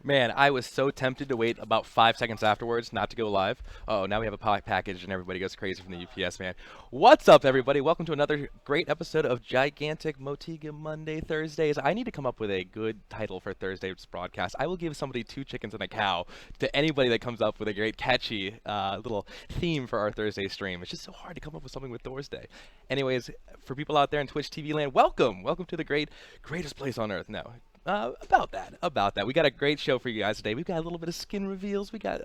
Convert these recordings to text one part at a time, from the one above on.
Man, I was so tempted to wait about 5 seconds afterwards not to go live. Oh, now we have a package and everybody goes crazy from the UPS, man. What's up, everybody? Welcome to another great episode of Gigantic Motiga Monday Thursdays. I need to come up with a good title for Thursday's broadcast. I will give somebody 2 chickens and a cow to anybody that comes up with a great catchy little theme for our Thursday stream. It's just so hard to come up with something with Thursday. Anyways, for people out there in Twitch TV land, welcome to the greatest place on earth. No, about that. We got a great show for you guys today. We've got a little bit of skin reveals. We got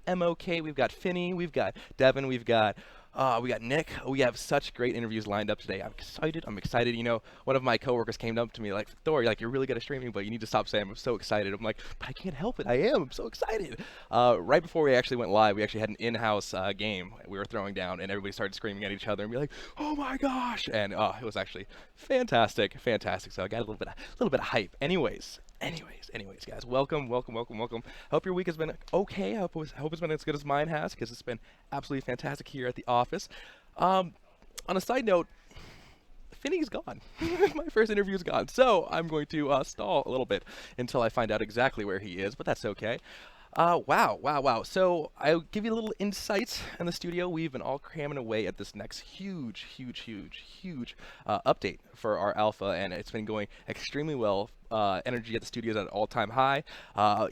MOK. We've got Finney. We've got Devin. We got Nick. We have such great interviews lined up today. I'm excited. You know, one of my coworkers came up to me like, Thor, you're really good at streaming, but you need to stop saying I'm so excited. I'm like, but I can't help it. I am. I'm so excited. Right before we actually went live, we actually had an in-house game we were throwing down, and everybody started screaming at each other and be like, oh my gosh. And it was actually fantastic. So I got a little bit of hype. Anyways, guys, welcome. Hope your week has been okay. I hope it's been as good as mine has, because it's been absolutely fantastic here at the office. On a side note, Finney's gone. My first interview is gone, so I'm going to stall a little bit until I find out exactly where he is, but that's okay. Wow. So I'll give you a little insight in the studio. We've been all cramming away at this next huge update for our alpha, and it's been going extremely well. Energy at the studio is at an all-time high.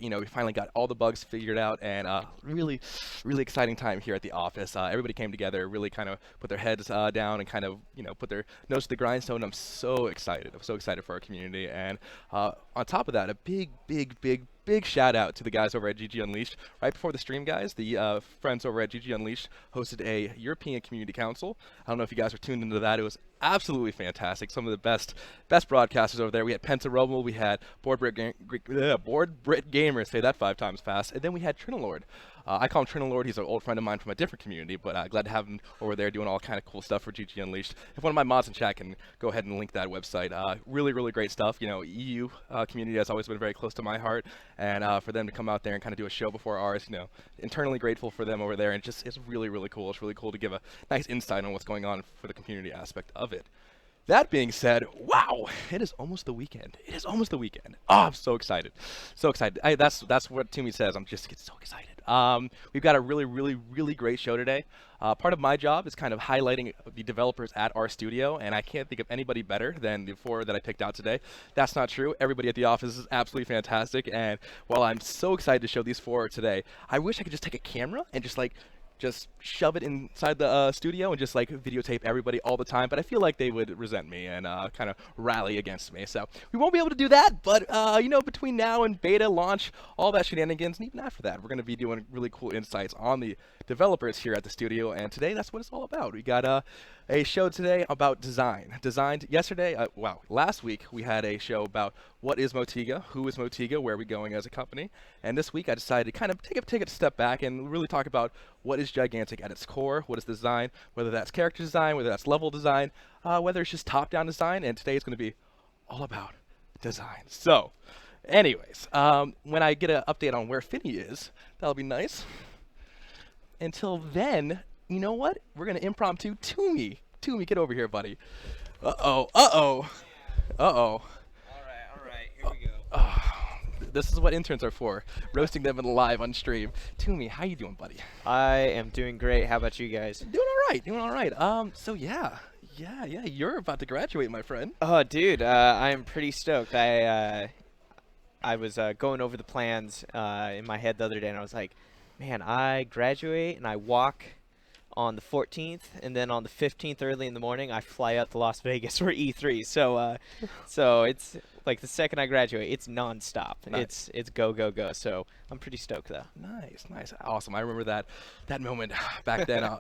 We finally got all the bugs figured out, and really exciting time here at the office. Everybody came together, really kind of put their heads down and kind of, put their nose to the grindstone. I'm so excited. For our community. And on top of that, a big shout out to the guys over at GG Unleashed. Right before the stream, guys, the friends over at GG Unleashed hosted a European Community Council. I don't know if you guys were tuned into that. It was absolutely fantastic. Some of the best broadcasters over there. We had Penta Roble, we had Board Brit Gamers, say that 5 times fast, and then we had Trinilord. I call him Trinilord. He's an old friend of mine from a different community, but glad to have him over there doing all kind of cool stuff for GG Unleashed. If one of my mods in chat can go ahead and link that website, really great stuff. EU community has always been very close to my heart, and for them to come out there and kind of do a show before ours, internally grateful for them over there, and it's really cool. It's really cool to give a nice insight on what's going on for the community aspect of it. That being said, wow, it is almost the weekend. Oh, I'm so excited. That's what Toomey says. I'm just getting so excited. We've got a really great show today. Part of my job is kind of highlighting the developers at our studio, and I can't think of anybody better than the 4 that I picked out today. That's not true. Everybody at the office is absolutely fantastic, and while I'm so excited to show these 4 today, I wish I could just take a camera and just shove it inside the studio and just videotape everybody all the time, but I feel like they would resent me and kind of rally against me. So we won't be able to do that, but between now and beta launch, all that shenanigans, and even after that, we're going to be doing really cool insights on the developers here at the studio, and today that's what it's all about. We got a show today about design. Last week we had a show about what is Motiga, who is Motiga, where are we going as a company, and this week I decided to kind of take a step back and really talk about what is Gigantic at its core, what is design, whether that's character design, whether that's level design, whether it's just top-down design, and today is going to be all about design. So, anyways, when I get an update on where Finney is, that'll be nice. Until then, you know what? We're going to impromptu Toomey. Toomey, get over here, buddy. Uh-oh. All right, here we go. This is what interns are for, roasting them live on stream. Toomey, how you doing, buddy? I am doing great. How about you guys? Doing all right. So yeah, you're about to graduate, my friend. Oh, dude, I am pretty stoked. I was going over the plans in my head the other day, and I was like, man, I graduate and I walk on the 14th, and then on the 15th early in the morning, I fly out to Las Vegas for E3. So it's like the second I graduate, it's nonstop. Nice. It's go. So I'm pretty stoked though. Nice, awesome. I remember that moment back then,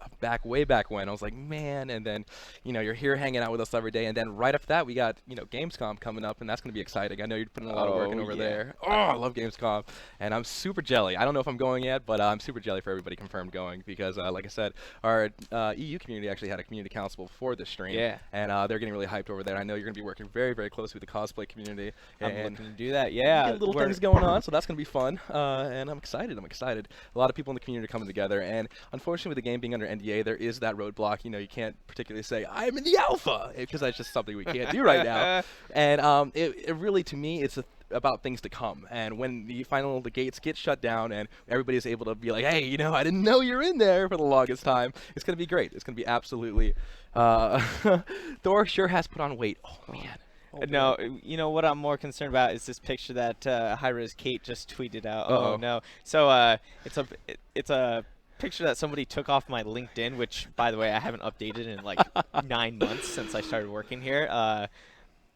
way back when. I was like, man, and then you're here hanging out with us every day, and then right after that we got Gamescom coming up, and that's gonna be exciting. I know you're putting a lot of work in over there. Oh, I love Gamescom, and I'm super jelly. I don't know if I'm going yet, but I'm super jelly for everybody confirmed going because, like I said, our EU community actually had a community council before this stream, and they're getting really hyped over there. I know you're gonna be working very closely with the cosplay community. I'm looking to do that. Yeah, little things going on, so that's gonna be fun. And I'm excited. A lot of people in the community are coming together, and unfortunately, with the game being under NDA, there is that roadblock. You can't particularly say I'm in the alpha because that's just something we can't do right now. And it really, to me, it's about things to come. And when the gates get shut down and everybody's able to be like, hey, I didn't know you're in there for the longest time, it's going to be great. It's going to be absolutely. Thor sure has put on weight. Oh man. Oh, No, you know what I'm more concerned about is this picture that Hi-Rez Kate just tweeted out. Uh-oh. Oh no! So it's a picture that somebody took off my LinkedIn, which by the way I haven't updated in like 9 months since I started working here.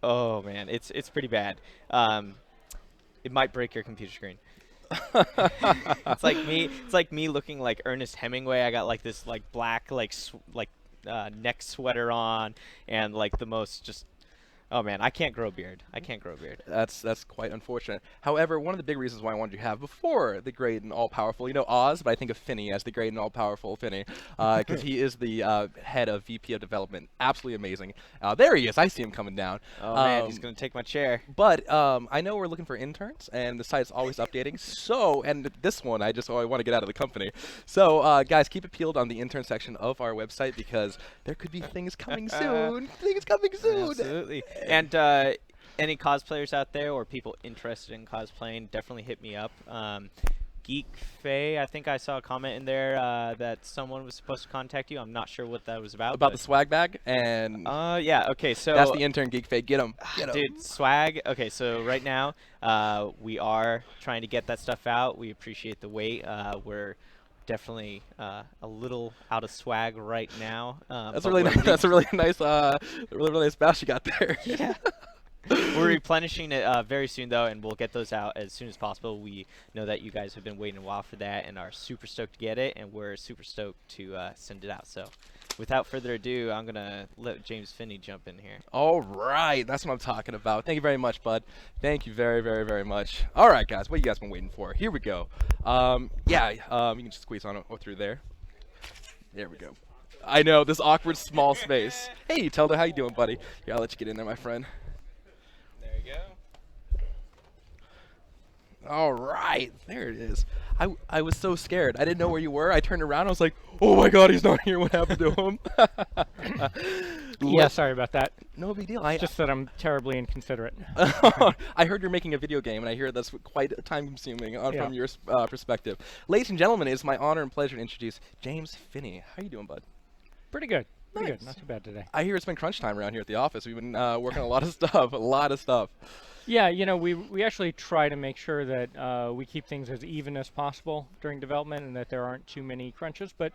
Oh man, it's pretty bad. It might break your computer screen. It's like me looking like Ernest Hemingway. I got like this like black neck sweater on and like the most just. Oh man, I can't grow a beard. I can't grow a beard. That's quite unfortunate. However, one of the big reasons why I wanted you to have before the great and all-powerful, Oz, but I think of Finney as the great and all-powerful Finney, because he is the head of VP of Development. Absolutely amazing. There he is. I see him coming down. Oh man, he's gonna take my chair. But I know we're looking for interns, and the site's always updating. So, and this one, I want to get out of the company. So, guys, keep it peeled on the intern section of our website because there could be things coming soon. Things coming soon. Absolutely. And any cosplayers out there or people interested in cosplaying, definitely hit me up. Geek Faye, I think I saw a comment in there that someone was supposed to contact you. I'm not sure what that was about. About the swag bag and yeah, okay, so that's the intern Geek Faye. Get him. Dude, swag. Okay, so right now we are trying to get that stuff out. We appreciate the wait. We're definitely a little out of swag right now. That's a really nice. That's a really nice. Really nice bash you got there. Yeah. We're replenishing it very soon, though, and we'll get those out as soon as possible. We know that you guys have been waiting a while for that and are super stoked to get it, and we're super stoked to send it out. So, without further ado, I'm going to let James Finney jump in here. All right. That's what I'm talking about. Thank you very much, bud. Thank you very, very, very much. All right, guys. What you guys been waiting for? Here we go. You can just squeeze on through there. There we go. I know, this awkward small space. Hey, Telder, how you doing, buddy? Here, I'll let you get in there, my friend. All right, there it is. I was so scared. I didn't know where you were. I turned around. I was like, oh my God, he's not here. What happened to him? Yeah, sorry about that. No big deal. It's just that I'm terribly inconsiderate. I heard you're making a video game, and I hear that's quite time-consuming Yeah. from your perspective. Ladies and gentlemen, it's my honor and pleasure to introduce James Finney. How you doing, bud? Pretty good. Pretty Nice. good. Not too bad today. I hear it's been crunch time around here at the office. We've been working on a lot of stuff. A lot of stuff. Yeah, we actually try to make sure that we keep things as even as possible during development and that there aren't too many crunches. But,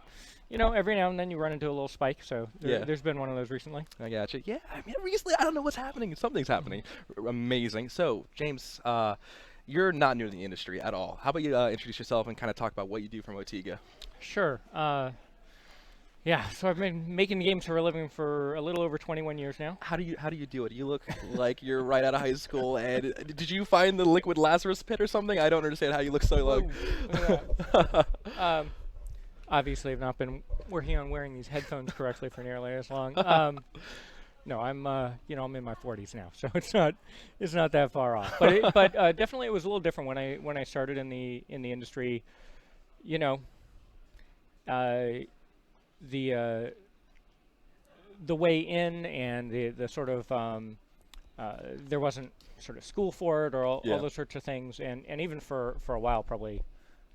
every now and then you run into a little spike. So there's been one of those recently. I gotcha. Yeah, I mean, recently, I don't know what's happening. Something's happening. Amazing. So, James, you're not new to the industry at all. How about you introduce yourself and kind of talk about what you do for Motiga? Sure. Yeah, so I've been making games for a living for a little over 21 years now. How do you do it? You look like you're right out of high school. And did you find the liquid Lazarus pit or something? I don't understand how you look so young. Obviously, I've not been working on wearing these headphones correctly for nearly as long. No, I'm I'm in my 40s now, so it's not that far off. But definitely it was a little different when I started in the industry. The way in and the sort of there wasn't sort of school for it or all those sorts of things, and even for a while, probably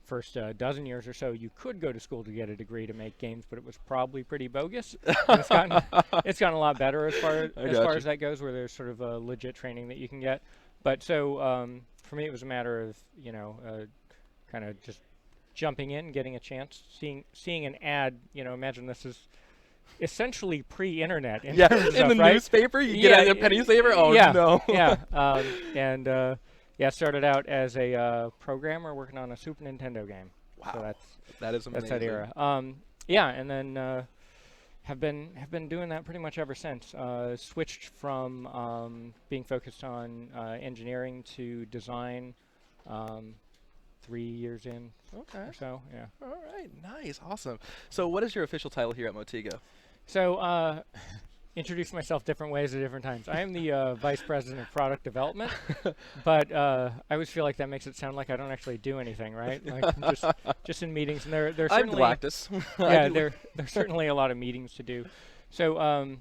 first dozen years or so, you could go to school to get a degree to make games, but it was probably pretty bogus. And it's gotten a lot better as far as that goes, where there's sort of a legit training that you can get. But so for me, it was a matter of kind of just jumping in, getting a chance, seeing an ad. Imagine this is essentially pre-internet. In Yeah, terms of in stuff, the right? newspaper, you get a penny saver. Oh yeah, no. Yeah, started out as a programmer working on a Super Nintendo game. Wow, so that is amazing. that's that era. And then have been doing that pretty much ever since. Switched from being focused on engineering to design. 3 years in or so, yeah. All right, nice, awesome. So what is your official title here at Motiga? So, introduce myself different ways at different times. I am the Vice President of Product Development, but I always feel like that makes it sound like I don't actually do anything, right? Like I'm just in meetings, and there's I'm certainly Galactus. there's certainly a lot of meetings to do. So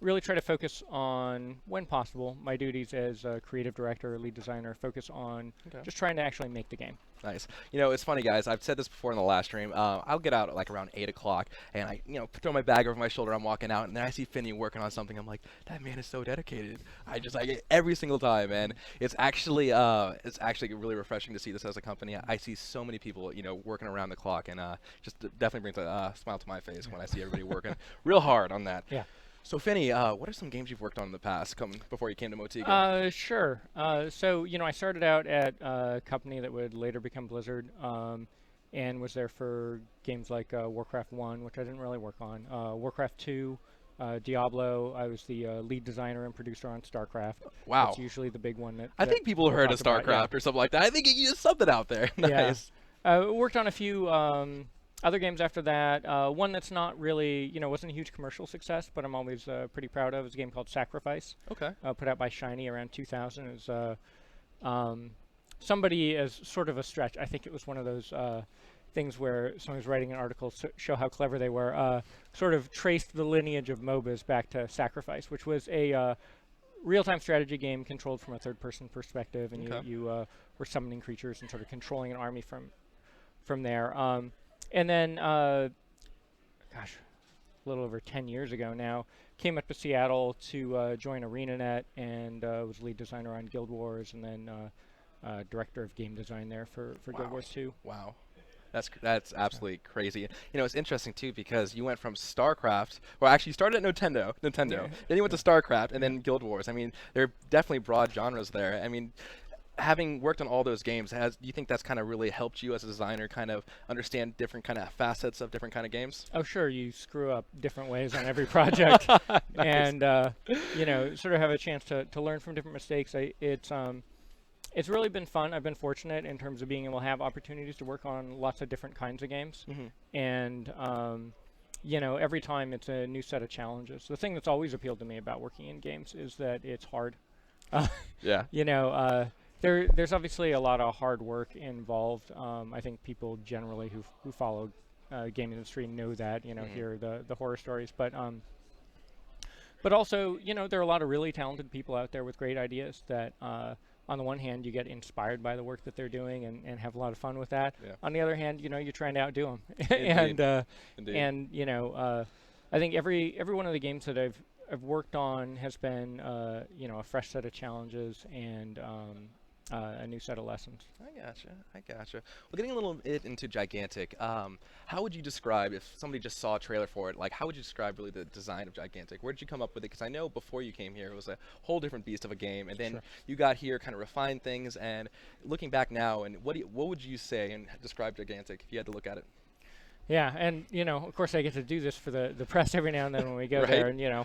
really try to focus on, when possible, my duties as a creative director or lead designer, focus on just trying to actually make the game. Nice. It's funny, guys. I've said this before in the last stream. I'll get out at like around 8 o'clock, and I, throw my bag over my shoulder. I'm walking out, and then I see Finney working on something. I'm like, that man is so dedicated. I just like it every single time, and it's actually really refreshing to see this as a company. I see so many people, working around the clock, and just definitely brings a smile to my face when I see everybody working real hard on that. Yeah. So Finney, what are some games you've worked on in the past, before you came to Motiga? Sure. So I started out at a company that would later become Blizzard, and was there for games like Warcraft 1, which I didn't really work on. Warcraft 2, Diablo. I was the lead designer and producer on StarCraft. Wow. That's usually the big one that I think people we'll heard of talk about, StarCraft or something like that. I think you used something out there. Nice. Worked on a few other games after that. One that's not really, wasn't a huge commercial success, but I'm always pretty proud of, is a game called Sacrifice. Okay. Put out by Shiny around 2000. It was somebody, as sort of a stretch, I think it was one of those things where someone was writing an article to show how clever they were, sort of traced the lineage of MOBAs back to Sacrifice, which was a real-time strategy game controlled from a third-person perspective, and you were summoning creatures and sort of controlling an army from there. And then, a little over 10 years ago now, came up to Seattle to join ArenaNet, and was lead designer on Guild Wars, and then director of game design there for Guild Wars 2. Wow. That's absolutely crazy. It's interesting too, because you went from StarCraft, well, actually you started at Nintendo, Yeah. then you went to StarCraft, and then Guild Wars. I mean, there are definitely broad genres there. I mean, having worked on all those games, do you think that's kind of really helped you as a designer kind of understand different kind of facets of different kind of games? Oh, sure. You screw up different ways on every project, Nice. and sort of have a chance to learn from different mistakes. It's really been fun. I've been fortunate in terms of being able to have opportunities to work on lots of different kinds of games, and every time it's a new set of challenges. The thing that's always appealed to me about working in games is that it's hard. Yeah. There's obviously a lot of hard work involved. I think people generally who follow game industry know that, hear the horror stories. But also, there are a lot of really talented people out there with great ideas that, on the one hand, you get inspired by the work that they're doing and have a lot of fun with that. Yeah. On the other hand, you're trying to outdo them. Indeed. I think every one of the games that I've worked on has been, a fresh set of challenges and a new set of lessons. I gotcha. Well, getting a little bit into Gigantic, how would you describe, if somebody just saw a trailer for it, like how would you describe really the design of Gigantic? Where did you come up with it? Because I know before you came here, it was a whole different beast of a game, and then you got here, kind of refined things, and looking back now, and what would you say and describe Gigantic if you had to look at it? Yeah, and of course I get to do this for the press every now and then when we go there, and you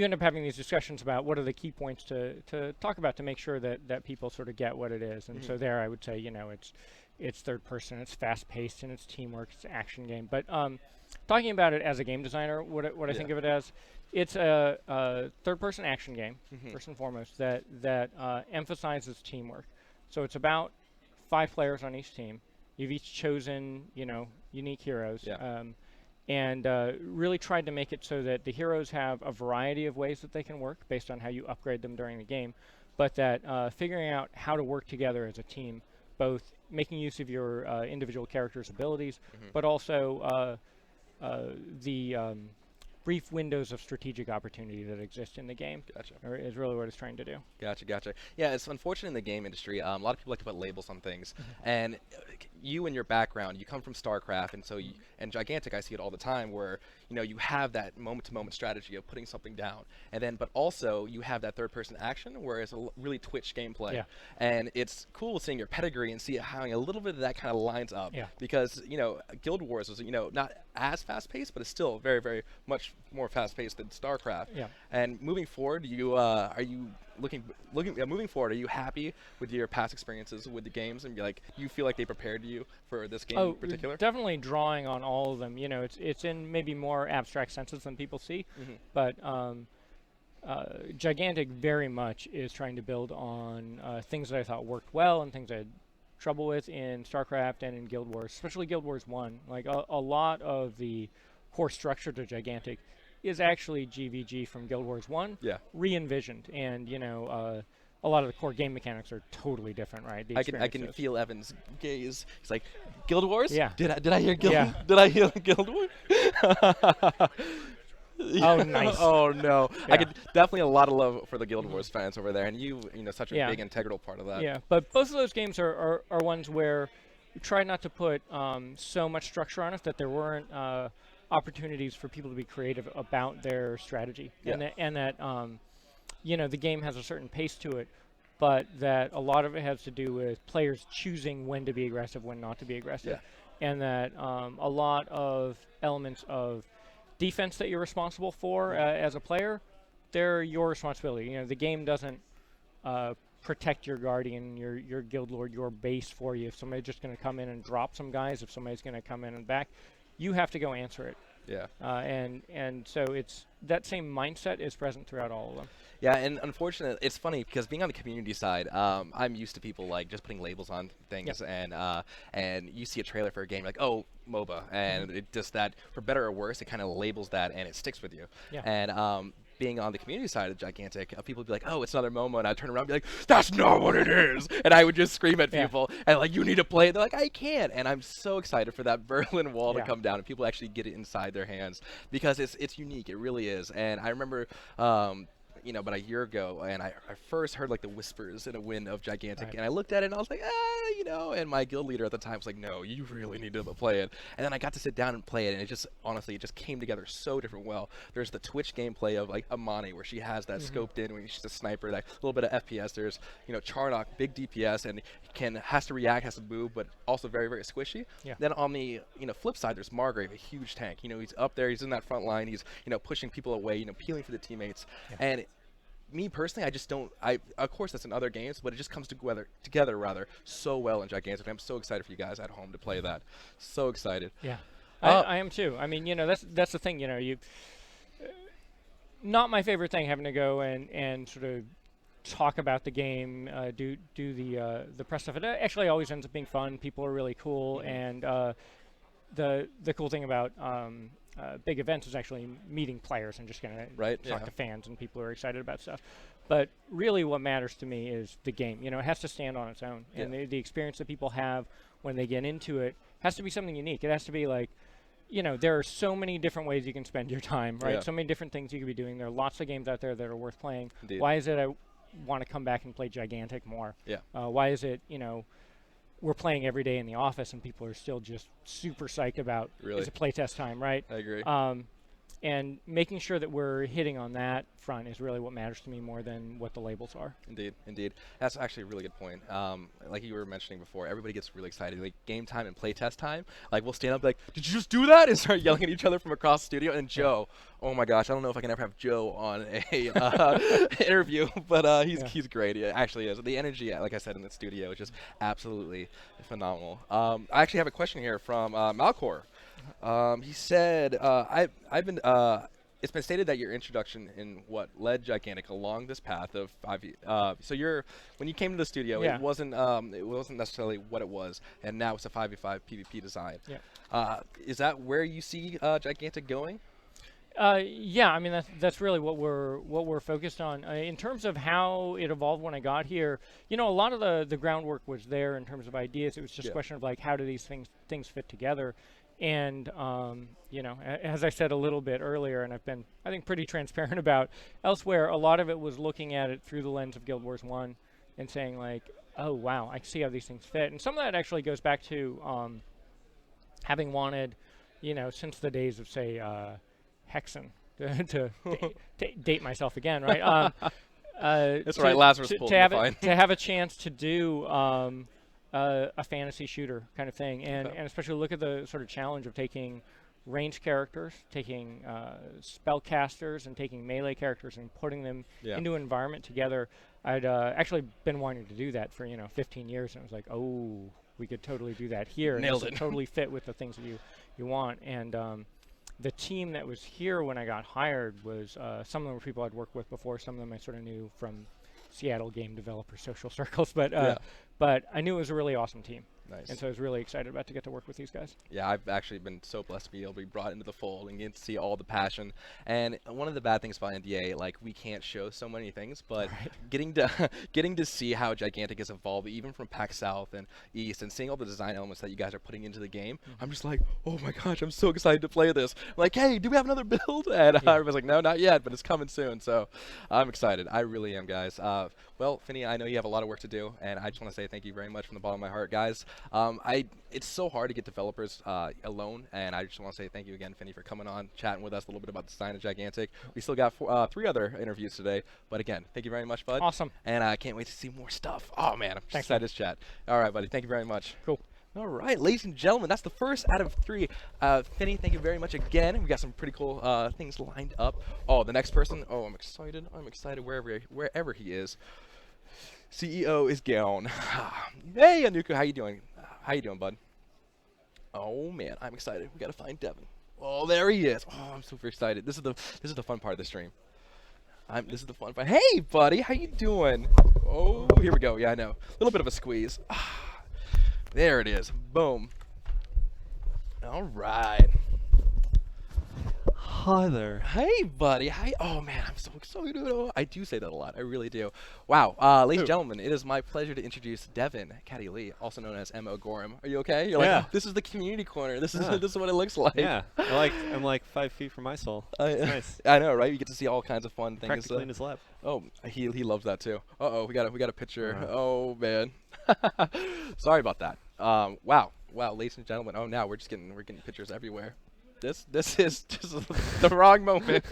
end up having these discussions about what are the key points to talk about to make sure that people sort of get what it is. And so there I would say, it's third person, it's fast paced, and it's teamwork, it's an action game. But talking about it as a game designer, what I think of it as, it's a third person action game, first and foremost, that emphasizes teamwork. So it's about 5 players on each team. You've each chosen, unique heroes. Yeah. And really tried to make it so that the heroes have a variety of ways that they can work based on how you upgrade them during the game, but that figuring out how to work together as a team, both making use of your individual characters' abilities, but also the brief windows of strategic opportunity that exist in the game. Gotcha. Is really what it's trying to do. Gotcha. Yeah, it's unfortunate in the game industry. A lot of people like to put labels on things, and you and your background, you come from StarCraft, and so and Gigantic, I see it all the time, where you have that moment-to-moment strategy of putting something down, and then but also you have that third-person action, where it's a really Twitch gameplay, Yeah. and it's cool seeing your pedigree and see how a little bit of that kind of lines up. Yeah. Because Guild Wars was not as fast-paced, but it's still very, very much more fast-paced than StarCraft. Yeah. And moving forward, moving forward, are you happy with your past experiences with the games, and do you feel like they prepared you for this game in particular? Definitely drawing on all of them. It's in maybe more abstract senses than people see, but Gigantic very much is trying to build on things that I thought worked well and things I had trouble with in StarCraft and in Guild Wars, especially Guild Wars 1. Like a lot of the core structure to Gigantic is actually GVG from Guild Wars 1 Yeah. re-envisioned, and a lot of the core game mechanics are totally different, right? The I can experiences. feel Evan's gaze. He's like, Guild Wars? Yeah. Did I hear Guild? Yeah. Did I hear Guild Wars? Oh, nice. Oh no. I Yeah. could definitely a lot of love for the Guild Wars fans over there, and you know, such a Yeah. big integral part of that. Yeah, but both of those games are ones where we tried not to put so much structure on it that there weren't opportunities for people to be creative about their strategy, Yeah. and that the game has a certain pace to it, but that a lot of it has to do with players choosing when to be aggressive, when not to be aggressive, and that a lot of elements of defense that you're responsible for as a player, they're your responsibility. The game doesn't protect your guardian, your guild lord, your base for you. If somebody's just going to come in and drop some guys, if somebody's going to come in and back, you have to go answer it. Yeah. And so it's that same mindset is present throughout all of them. Yeah, and unfortunately, it's funny because being on the community side, I'm used to people like just putting labels on things, and you see a trailer for a game, like, oh, MOBA, and it just that, for better or worse, it kind of labels that and it sticks with you. Yeah. And being on the community side of Gigantic, people would be like, oh, it's another MOMA, and I'd turn around and be like, that's not what it is, and I would just scream at people, and like, you need to play it. They're like, I can't, and I'm so excited for that Berlin Wall to come down and people actually get it inside their hands, because it's unique, it really is. And I remember about a year ago, and I first heard like the whispers in a wind of Gigantic, and I looked at it and I was like, and my guild leader at the time was like, no, you really need to play it. And then I got to sit down and play it, and it just, honestly, it just came together so different well. There's the Twitch gameplay of like Amani, where she has that scoped in when she's a sniper, that little bit of FPS. There's, Charnock, big DPS, and has to react, has to move, but also very, very squishy. Yeah. Then on the, flip side, there's Margrave, a huge tank. He's up there, he's in that front line, he's, pushing people away, peeling for the teammates. And me personally, I just don't. Of course, that's in other games, but it just comes together so well in Gigantic. I'm so excited for you guys at home to play that. So excited. Yeah, I am too. I mean, that's the thing. Not my favorite thing, having to go and sort of talk about the game, do the press stuff. It actually always ends up being fun. People are really cool, and the cool thing about big events is actually meeting players and just going to talk to fans and people who are excited about stuff. But really what matters to me is the game. It has to stand on its own. And the experience that people have when they get into it has to be something unique. It has to be like, there are so many different ways you can spend your time, right? So many different things you could be doing. There are lots of games out there that are worth playing. Indeed. Why is it I want to come back and play Gigantic more? Yeah. Why is it, we're playing every day in the office and people are still just super psyched about it's a playtest time, right? I agree. And making sure that we're hitting on that front is really what matters to me more than what the labels are. Indeed. That's actually a really good point. Like you were mentioning before, everybody gets really excited. Like game time and playtest time, like we'll stand up like, did you just do that? And start yelling at each other from across the studio. And Joe, oh my gosh, I don't know if I can ever have Joe on a interview, but he's great. He actually is. The energy, like I said, in the studio is just absolutely phenomenal. I actually have a question here from Malcor. He said, I've been. It's been stated that your introduction in what led Gigantic along this path of 5v. So when you came to the studio, it wasn't necessarily what it was, and now it's a 5v5 PvP design. Yeah. Is that where you see Gigantic going? Yeah, I mean that's really what we're focused on. In terms of how it evolved when I got here, a lot of the groundwork was there in terms of ideas. It was just a question of like, how do these things fit together? And as I said a little bit earlier, and I've been, I think, pretty transparent about elsewhere, a lot of it was looking at it through the lens of Guild Wars 1 and saying like, oh wow, I see how these things fit. And some of that actually goes back to having wanted, since the days of, say, Hexen, to date myself again, right? That's right, Lazarus pulled to have a chance to do a fantasy shooter kind of thing, and especially look at the sort of challenge of taking ranged characters, taking spellcasters, and taking melee characters and putting them into an environment together. I'd actually been wanting to do that for 15 years, and I was like, oh, we could totally do that here. Nailed it. Totally fit with the things that you want. And the team that was here when I got hired was some of them were people I'd worked with before. Some of them I sort of knew from Seattle game developer social circles, but I knew it was a really awesome team. Nice. And so I was really excited about to get to work with these guys. Yeah, I've actually been so blessed to be able to be brought into the fold and get to see all the passion. And one of the bad things about NDA, like we can't show so many things, but getting to getting to see how Gigantic has evolved, even from PAX South and East, and seeing all the design elements that you guys are putting into the game, I'm just like, oh my gosh, I'm so excited to play this. I'm like, hey, do we have another build? And everybody's like, no, not yet, but it's coming soon. So I'm excited. I really am, guys. Well, Finney, I know you have a lot of work to do, and I just want to say thank you very much from the bottom of my heart, guys. It's so hard to get developers alone, and I just want to say thank you again, Finney, for coming on, chatting with us a little bit about the design of Gigantic. We still got 3 other interviews today, but again, thank you very much, bud. Awesome. And I can't wait to see more stuff. Oh, man, I'm Thanks, excited to chat. All right, buddy, thank you very much. Cool. All right, ladies and gentlemen, that's the first out of 3. Finney, thank you very much again. We got some pretty cool things lined up. Oh, the next person. Oh, I'm excited. I'm excited wherever he is. CEO is gone. Hey, Anuku, how you doing? How you doing, bud? Oh man, I'm excited. We gotta find Devin. Oh, there he is. Oh, I'm super excited. This is the fun part of the stream. This is the fun part. Hey, buddy, how you doing? Oh, here we go. Yeah, I know. A little bit of a squeeze. There it is. Boom. All right. Hi there. Hey, buddy. Hi. Oh, man, I'm so excited. Oh, I do say that a lot. I really do. Wow. Ladies and gentlemen, it is my pleasure to introduce Devin Caddy Lee, also known as M.O. Gorham. Are you okay? You're Yeah. like, this is the community corner. This is this is what it looks like. Yeah, I'm like 5 feet from my soul. It's nice. I know, right? You get to see all kinds of fun things. Practically in his lap. Oh, he loves that too. Uh-oh, we got a picture. Alright. Oh, man. Sorry about that. Wow, ladies and gentlemen. Oh, now we're getting pictures everywhere. This is just the wrong moment.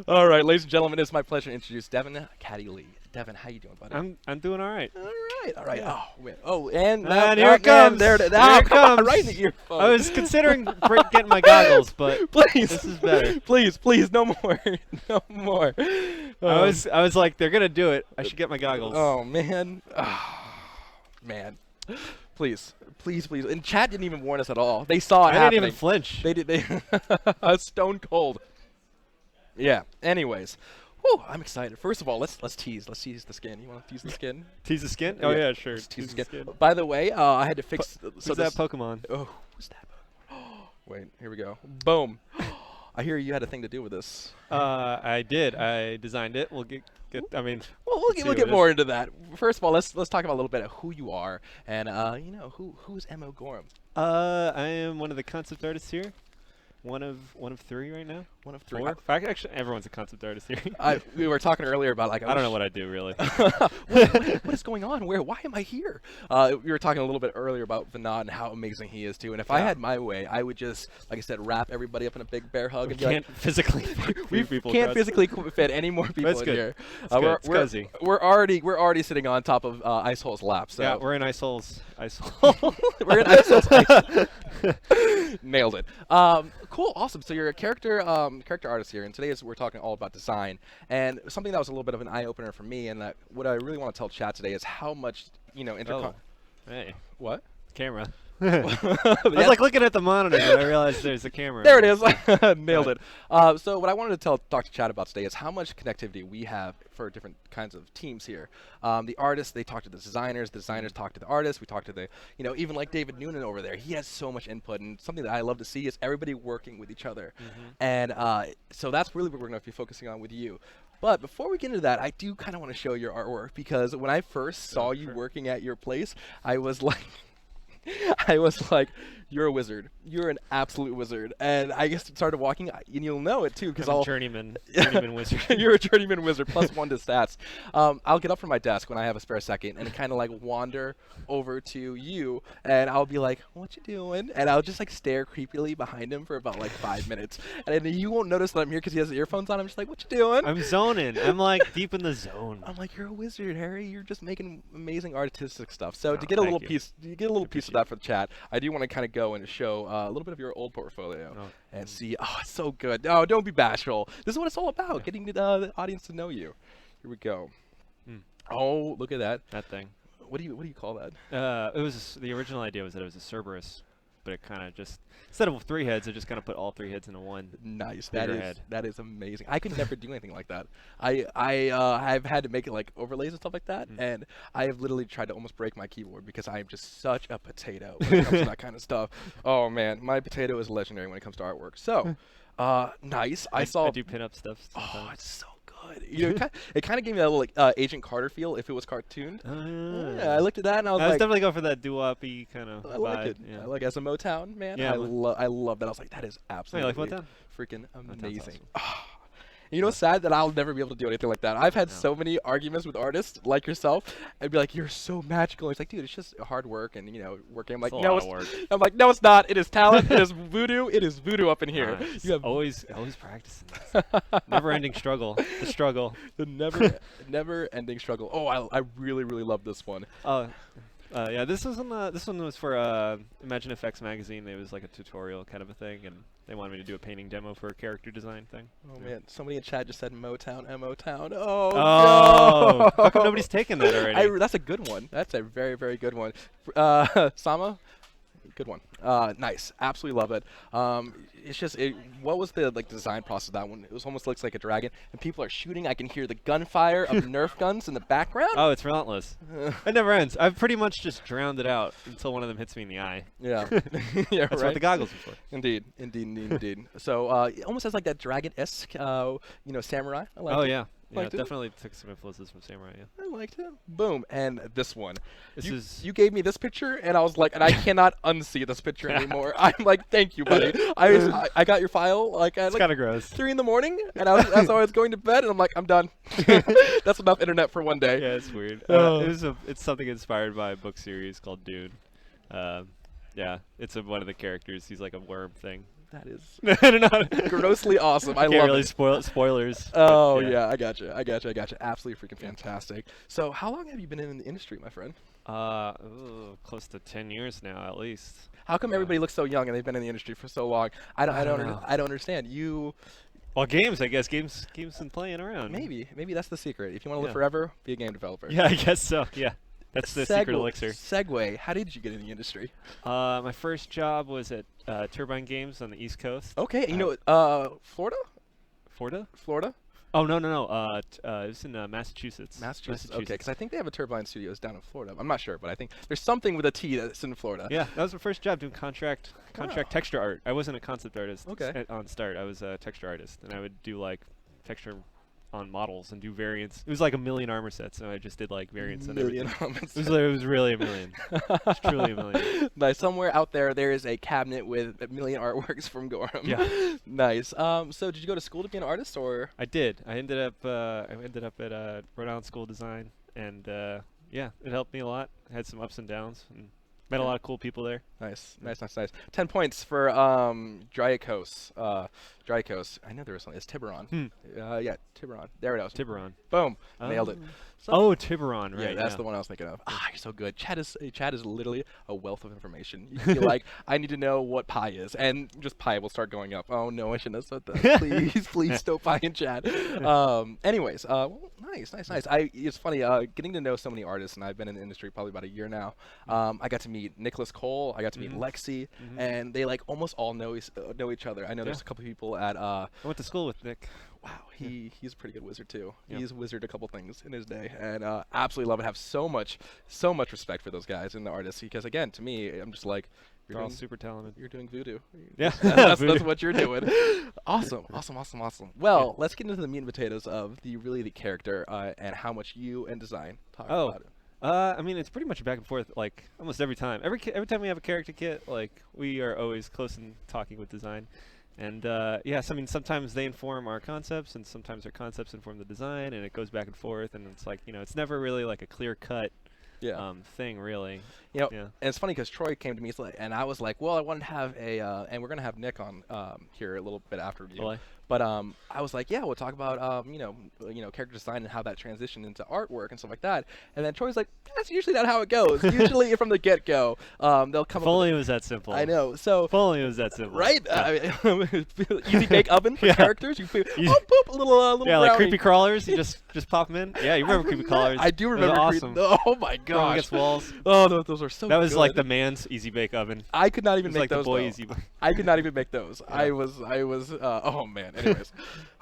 All right, ladies and gentlemen, it's my pleasure to introduce Devin Caddy Lee. Devin, how you doing, buddy? I'm doing all right. All right. Yeah. Oh, man. Oh, and here it comes. There it is. Here Oh, it come on, comes. right in the earphone. I was considering getting my goggles, but Please, this is better. Please, no more, no more. I was like, they're gonna do it. I should get my goggles. Oh man, man. Please. And chat didn't even warn us at all. They saw it I happening. didn't even flinch. They did. They stone cold. Yeah. Anyways, whew, I'm excited. First of all, let's tease. Let's tease the skin. You want to tease the skin? Tease the skin? Oh yeah, sure. Let's tease the skin. By the way, I had to fix. Who's that Pokemon? Oh, who's that Pokemon? Wait, here we go. Boom. I hear you had a thing to do with this. I did. I designed it. We'll get. I mean, Well, we'll get more into that. First of all, let's talk about a little bit of who you are and who's M.O. Gorham. I am one of the concept artists here. One of 3 right now. One of 3. 4. Actually, everyone's a concept artist here. We were talking earlier about like I don't know what I do really. what is going on? Why am I here? We were talking a little bit earlier about Vinod and how amazing he is too. And if I had my way, I would just, like I said, wrap everybody up in a big bear hug. We and be like, can't physically. we people can't across. physically fit any more people That's in good. here. That's good. It's cozy. We're already sitting on top of Ice Hole's lap. So Yeah, we're in Ice Hole's. Ice Hole. we're in Ice Hole's ice. Nailed it. Cool, awesome. So you're a character artist here, and today we're talking all about design. And something that was a little bit of an eye opener for me, and that what I really want to tell chat today is how much Hey, What? camera. I I was like looking at the monitor, and I realized there's a camera. There it is. Nailed it. So what I wanted to talk to Chad about today is how much connectivity we have for different kinds of teams here. The artists, they talk to the designers talk to the artists, we talk to the, even like David Noonan over there. He has so much input, and something that I love to see is everybody working with each other. And so that's really what we're going to be focusing on with you. But before we get into that, I do kind of want to show your artwork, because when I first saw you working at your place, I was like, you're a wizard. You're an absolute wizard. And I guess started walking, and you'll know it too, because I'm I'll a journeyman wizard. You're a journeyman wizard, +1 to stats. I'll get up from my desk when I have a spare second and kind of like wander over to you, and I'll be like, "What you doing?" And I'll just like stare creepily behind him for about like 5 minutes, and then you won't notice that I'm here because he has the earphones on. I'm just like, "What you doing?" I'm zoning. I'm like deep in the zone. I'm like, "You're a wizard, Harry. You're just making amazing artistic stuff." So Oh, to get a little thank you. piece, piece of that for the chat, I do want to kind of go and show a little bit of your old portfolio Oh. and see. Oh, it's so good. No, don't be bashful. This is what it's all about, getting the audience to know you. Here we go. Hmm. Oh, look at that. That thing. What do you call that? It was the original idea was that it was a Cerberus. but it kind of just instead of 3 heads, it just kind of put all 3 heads into one. Nice. Bigger head. That is amazing. I could never do anything like that. I've had to make it like overlays and stuff like that, and I have literally tried to almost break my keyboard because I am just such a potato when it comes to that kind of stuff. Oh man, my potato is legendary when it comes to artwork. So, nice. I saw. I do pin up stuff. Oh, Sometimes. it's so good. You know, it kind of gave me that little like Agent Carter feel if it was cartooned. Yeah, I looked at that and I was I was like, definitely going for that doo-wop-y kind of I vibe. like it. Yeah. I like it. As a Motown man. Yeah, I love that. I was like, that is Oh, you absolutely like Motown? freaking Motown's amazing. awesome. You know what's sad? That I'll never be able to do anything like that. I've had so many arguments with artists like yourself. I'd be like, "You're so magical." It's like, dude, it's just hard work and working. I'm like, It's a no, lot it's. of work. I'm like, no, it's not. It is talent. It is voodoo. It is voodoo up in here. Nice. You have always practicing. Never-ending struggle. The struggle. the never-ending struggle. Oh, I really love this one. Yeah, this one was for Imagine FX magazine. It was like a tutorial kind of a thing, and they wanted me to do a painting demo for a character design thing. Oh man, somebody in chat just said Motown, M-O-Town. Oh, Oh, no. how come nobody's taken that already? That's a good one. That's a very good one. Sama, good one. Nice, absolutely love it. It's just what was the design process of that one? It was almost looks like a dragon, and people are shooting. I can hear the gunfire of Nerf guns in the background. Oh, it's relentless. It never ends. I've pretty much just drowned it out until one of them hits me in the eye. Yeah, yeah, That's right. what the goggles are for. Indeed. So it almost has like that dragon-esque, samurai. I like Oh it. yeah. Yeah, Liked it. definitely took some influences from Samurai. Yeah. I liked it. Boom. And this one. This is You gave me this picture, and I was like, and I cannot unsee this picture anymore. I'm like, thank you, buddy. I got your file like at it's like kind of gross. 3 in the morning, and as I was going to bed, and I'm like, I'm done. That's enough internet for one day. Yeah, it's weird. It's something inspired by a book series called Dune. Yeah, it's one of the characters. He's like a worm thing. That is I don't know. grossly awesome. I Can't love really it. spoil spoilers. Oh but yeah, I gotcha. Absolutely freaking fantastic. So, how long have you been in the industry, my friend? Close to 10 years now, at least. How come everybody looks so young and they've been in the industry for so long? I don't know. understand. Well, games, I guess. Games been playing around. Maybe that's the secret. If you want to live Yeah. forever, be a game developer. Yeah, I guess so. Yeah, that's the secret elixir. Segue. How did you get in the industry? My first job was at Turbine Games on the East Coast. Okay, Florida. Florida? Oh no. It was in Massachusetts. Massachusetts. Okay, because I think they have a Turbine Studios down in Florida. I'm not sure, but I think there's something with a T that's in Florida. Yeah, that was my first job doing contract texture art. I wasn't a concept artist. Okay. On start, I was a texture artist, and I would do like texture on models and do variants. It was like a million armor sets, and I just did like variants and everything. It was really a million. It's truly a million. Nice. Somewhere out there is a cabinet with a million artworks from Gorham. Yeah. Nice. So did you go to school to be an artist, or? I did. I ended up at Rhode Island School of Design, and yeah, it helped me a lot. I had some ups and downs, and met a lot of cool people there. Nice. 10 points for Dryakos. Dryakos. I know there was something. It's Tiburon. Yeah, Tiburon. There it is. Tiburon. Boom. Nailed it. Oh, Tiburon, right. Yeah, that's the one I was thinking of. You're so good. Chat is literally a wealth of information. You feel like, I need to know what pi is, and just pi will start going up. Oh no, I shouldn't have said that. Please stop pi in chat. Anyways, nice. It's funny, getting to know so many artists, and I've been in the industry probably about a year now. I got to meet Nicholas Cole, I got to meet Lexi, and they like almost all know each other. I know there's a couple people at I went to school with Nick. Wow, he's a pretty good wizard too. He's wizarded a couple things in his day, and absolutely love it. Have so much respect for those guys and the artists, because again, to me, I'm just like, They're all super talented. you're doing voodoo. Yeah, that's what you're doing. Awesome. Well, let's get into the meat and potatoes of the character and how much you and design talk about it. I mean, it's pretty much back and forth, like almost every time. Every time we have a character kit, like we are always close in talking with design. And yes, I mean, sometimes they inform our concepts, and sometimes our concepts inform the design, and it goes back and forth. And it's like, it's never really like a clear cut thing, really. And it's funny because Troy came to me and I was like, well, I wanted to have and we're gonna have Nick on here a little bit after you. But I was like, yeah, we'll talk about character design and how that transitioned into artwork and stuff like that. And then Troy's like, that's usually not how it goes. Usually from the get-go, they'll come If up only with it was that simple. I know. So If only it was that simple. right, Yeah. easy bake oven for Yeah. characters. You put Easy- boop, a little Yeah, like brownie. creepy crawlers. You just pop them in. Yeah, you remember creepy crawlers? I do Those are remember. awesome. Oh my Throwing gosh. against walls. Oh, those are so. That was like the good. man's easy bake oven. I could not even It was make like the those. boy though. easy. I could not even make those. Yeah. I was. Oh man. Anyways.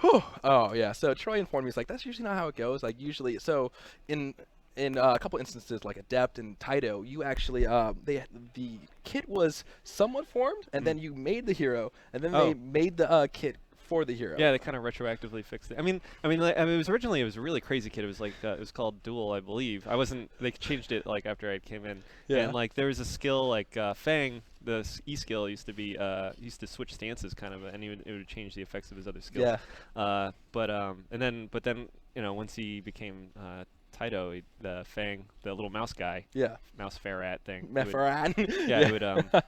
Whew. Oh yeah. So Troy informed me. He's like, that's usually not how it goes. Like usually. So in a couple instances, like Adept and Taito, you actually the kit was somewhat formed, and then you made the hero, and then they Oh. made the kit for the hero. Yeah, they kind of retroactively fixed it. I mean, it was originally it was a really crazy kit. It was like it was called Duel, I believe. I wasn't. They changed it like after I came in. Yeah. And like there was a skill like Fang, the E skill used to be used to switch stances kind of, and it would change the effects of his other skills. Yeah. But then once he became Taito, the Fang, the little mouse guy, Yeah. mouse ferret thing. it would- Mefaran.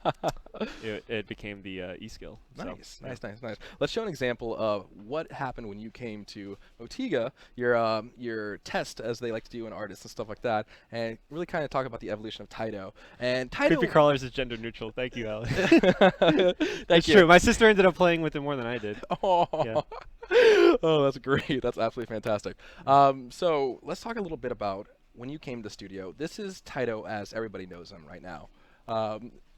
Yeah, it became the E skill. Nice, So, yeah. nice. Let's show an example of what happened when you came to Motiga, your test, as they like to do in artists and stuff like that, and really kind of talk about the evolution of Taito. And Taito. Creepy crawlers is gender neutral. Thank you, Alex. Thank It's you. true. My sister ended up playing with it more than I did. Oh. Yeah. Oh, that's great. That's absolutely fantastic. So let's talk a little bit about when you came to the studio. This is Taito as everybody knows him right now.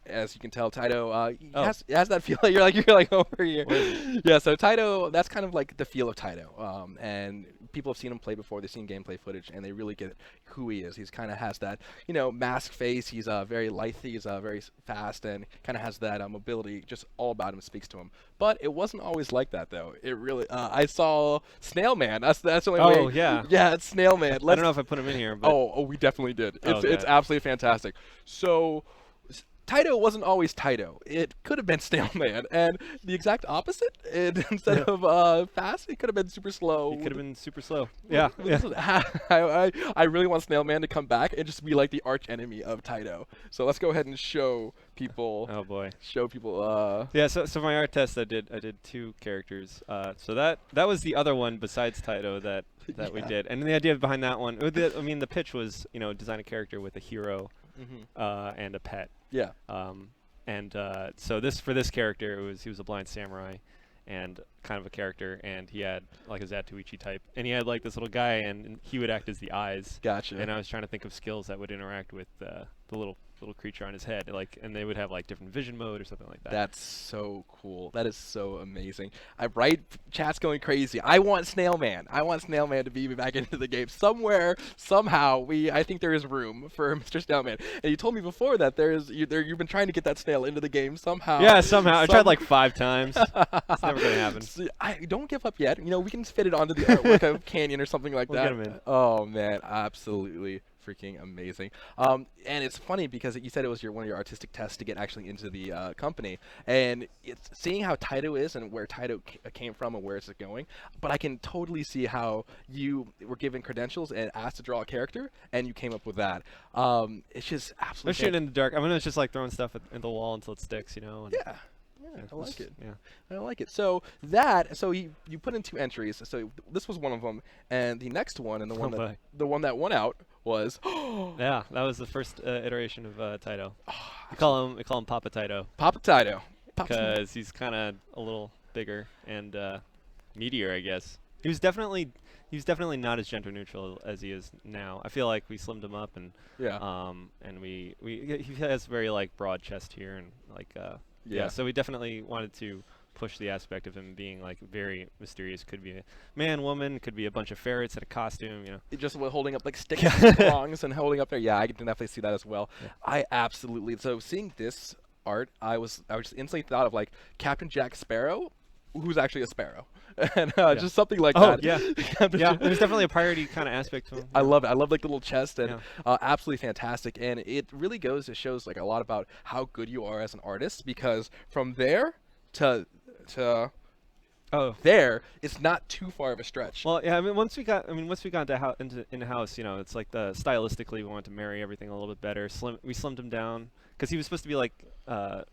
As you can tell, Taito he Oh. has that feel. You're like over here. What is Yeah. So Taito, that's kind of like the feel of Taito. And people have seen him play before. They've seen gameplay footage, and they really get who he is. He's kind of has that mask face. He's very lithe. He's very fast, and kind of has that mobility. Just all about him speaks to him. But it wasn't always like that, though. It really. I saw Snail Man. That's the only way. Oh, yeah. Yeah, it's Snail Man. I don't know if I put him in here, but Oh, we definitely did. Oh, It's good. absolutely fantastic. So Taito wasn't always Taito. It could have been Snail Man, and the exact opposite. Instead of fast, it could have been super slow. he could have been super slow. Yeah. I really want Snail Man to come back and just be like the arch enemy of Taito. So let's go ahead and show people. Oh boy. Yeah. So for my art test, I did 2 characters. So that was the other one besides Taito that we Yeah. did. And the idea behind that one, the pitch was design a character with a hero and a pet. Yeah. So for this character, he was a blind samurai, and kind of a character, and he had like a Zatoichi type, and he had like this little guy, and he would act as the eyes. Gotcha. And I was trying to think of skills that would interact with the little creature on his head, and they would have like different vision mode or something like that. That's so cool. That is so amazing. Chat's going crazy. I want Snail Man. I want Snail Man to be back into the game somewhere, somehow. I think there is room for Mr. Snail Man. And you told me before that you've been trying to get that snail into the game somehow. Yeah, somehow. I tried like 5 times. It's never gonna happen. I don't give up yet. We can fit it onto the artwork of Canyon or something like We'll that. get 'em in. Oh man, absolutely freaking amazing. And it's funny because you said it was one of your artistic tests to get actually into the company, and it's seeing how Taito is and where Taito came from and where it's going. But I can totally see how you were given credentials and asked to draw a character, and you came up with that. It's just I'm absolutely. shooting in the dark. I'm gonna just like throwing stuff at the wall until it sticks, and Yeah. Yeah, I like it. Yeah. I like it. So you put in 2 entries. So this was one of them, and the next one, and Oh, the one that won out was Yeah, that was the first iteration of Taito. We call him Papa Taito Papa Taito. because he's kind of a little bigger and meatier, I guess. He was definitely not as gender neutral as he is now. I feel like we slimmed him up, and Yeah. and he has very like broad chest here, and like Yeah. So we definitely wanted to push the aspect of him being like very mysterious. Could be a man, woman, could be a bunch of ferrets in a costume, It just holding up like sticks and prongs and holding up there. Yeah, I can definitely see that as well. Yeah. I absolutely. So seeing this art, I just instantly thought of like Captain Jack Sparrow, who's actually a sparrow, and just something like Oh, that. yeah. Captain Yeah, Jack- there's definitely a piratey kind of aspect to him. I love it. I love like the little chest, and Yeah. absolutely fantastic. And it really shows like a lot about how good you are as an artist, because from there to Oh. there, it's not too far of a stretch. Well, yeah. Once we got into in-house, it's like stylistically we wanted to marry everything a little bit better. We slimmed him down because he was supposed to be like she was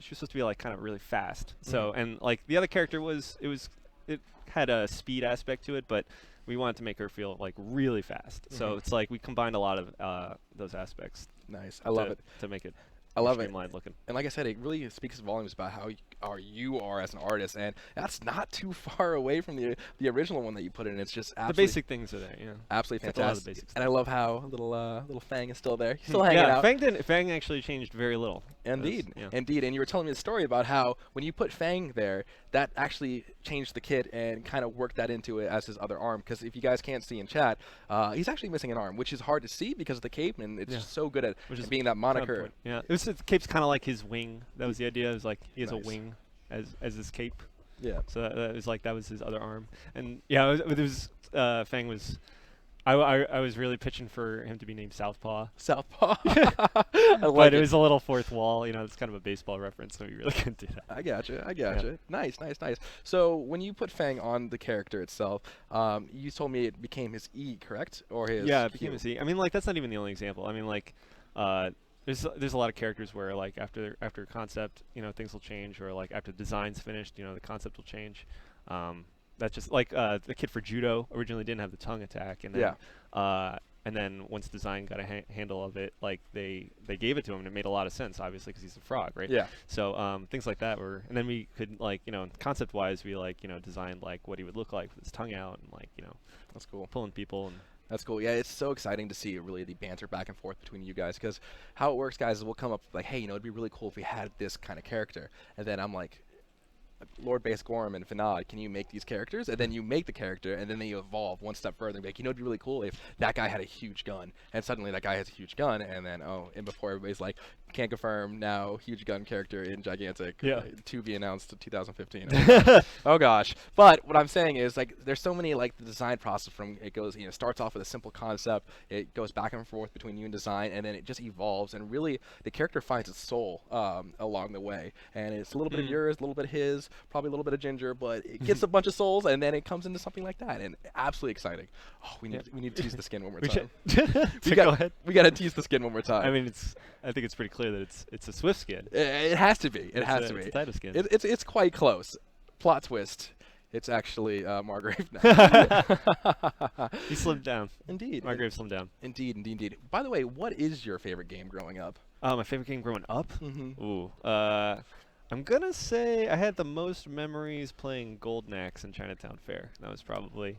supposed to be like kind of really fast. So and like the other character was it had a speed aspect to it, but we wanted to make her feel like really fast. So it's like we combined a lot of those aspects. Nice. I love it. To make it I more love it. streamlined looking. And like I said, it really speaks volumes about how you are as an artist, and that's not too far away from the original one that you put in. It's just The absolutely, basic things are there, yeah. absolutely It's a lot of fantastic. the basics. And I love how little Fang is still there. He's still hanging yeah, out. Fang actually changed very little. Indeed, Yeah. indeed. And you were telling me the story about how when you put Fang there, that actually changed the kit and kind of worked that into it as his other arm. Because if you guys can't see in chat, he's actually missing an arm, which is hard to see because of the cape, and it's just so good at being that moniker. Yeah, the cape's kind of like his wing. That was the idea. It was like he has Nice. a wing as his cape. Yeah. So that was like that was his other arm. And yeah, Fang was. I was really pitching for him to be named Southpaw. Southpaw. I like But it was a little fourth wall. You know, it's kind of a baseball reference, so we really couldn't do that. I gotcha. Nice. So when you put Fang on the character itself, you told me it became his E, correct? Or his Yeah, it Q? became a C. I mean, like that's not even the only example. I mean, like, there's a lot of characters where like after concept, you know, things will change, or like after design's finished, you know, the concept will change. That's just like the kid for judo originally didn't have the tongue attack, and then and then once design got a handle of it, like they gave it to him, and it made a lot of sense, obviously, because he's a frog, right? Yeah. So things like that were, and then we could like, you know, concept wise, we like, you know, designed like what he would look like with his tongue out, and like, you know, That's cool. pulling people and. That's cool. Yeah, it's so exciting to see really the banter back and forth between you guys, because how it works, guys, is we'll come up like, hey, you know, it'd be really cool if we had this kind of character, and then I'm like, Lord Base Gorham and Finad, can you make these characters? And then you make the character, and then they evolve one step further and be like, you know, it'd be really cool if that guy had a huge gun, and suddenly that guy has a huge gun, and then, and before everybody's like, can't confirm, now huge gun character in Gigantic, to be announced in 2015. Oh gosh. But what I'm saying is, like, there's so many, like, the design process from, it goes, you know, starts off with a simple concept, it goes back and forth between you and design, and then it just evolves, and really, the character finds its soul along the way, and it's a little bit of yours, a little bit of his, probably a little bit of Ginger, but it gets a bunch of souls, and then it comes into something like that, and absolutely exciting. Oh, we need to tease the skin one more time. Go ahead. We got to tease the skin one more time. I mean, I think it's pretty clear that it's a Swift skin. It has to be. It has to be. It's a Titus skin. It's quite close. Plot twist. It's actually Margrave now. He slimmed down. Indeed. Margrave slimmed down. Indeed. By the way, what is your favorite game growing up? My favorite game growing up? Mm-hmm. Ooh. I'm gonna say I had the most memories playing Golden Axe in Chinatown Fair. That was probably.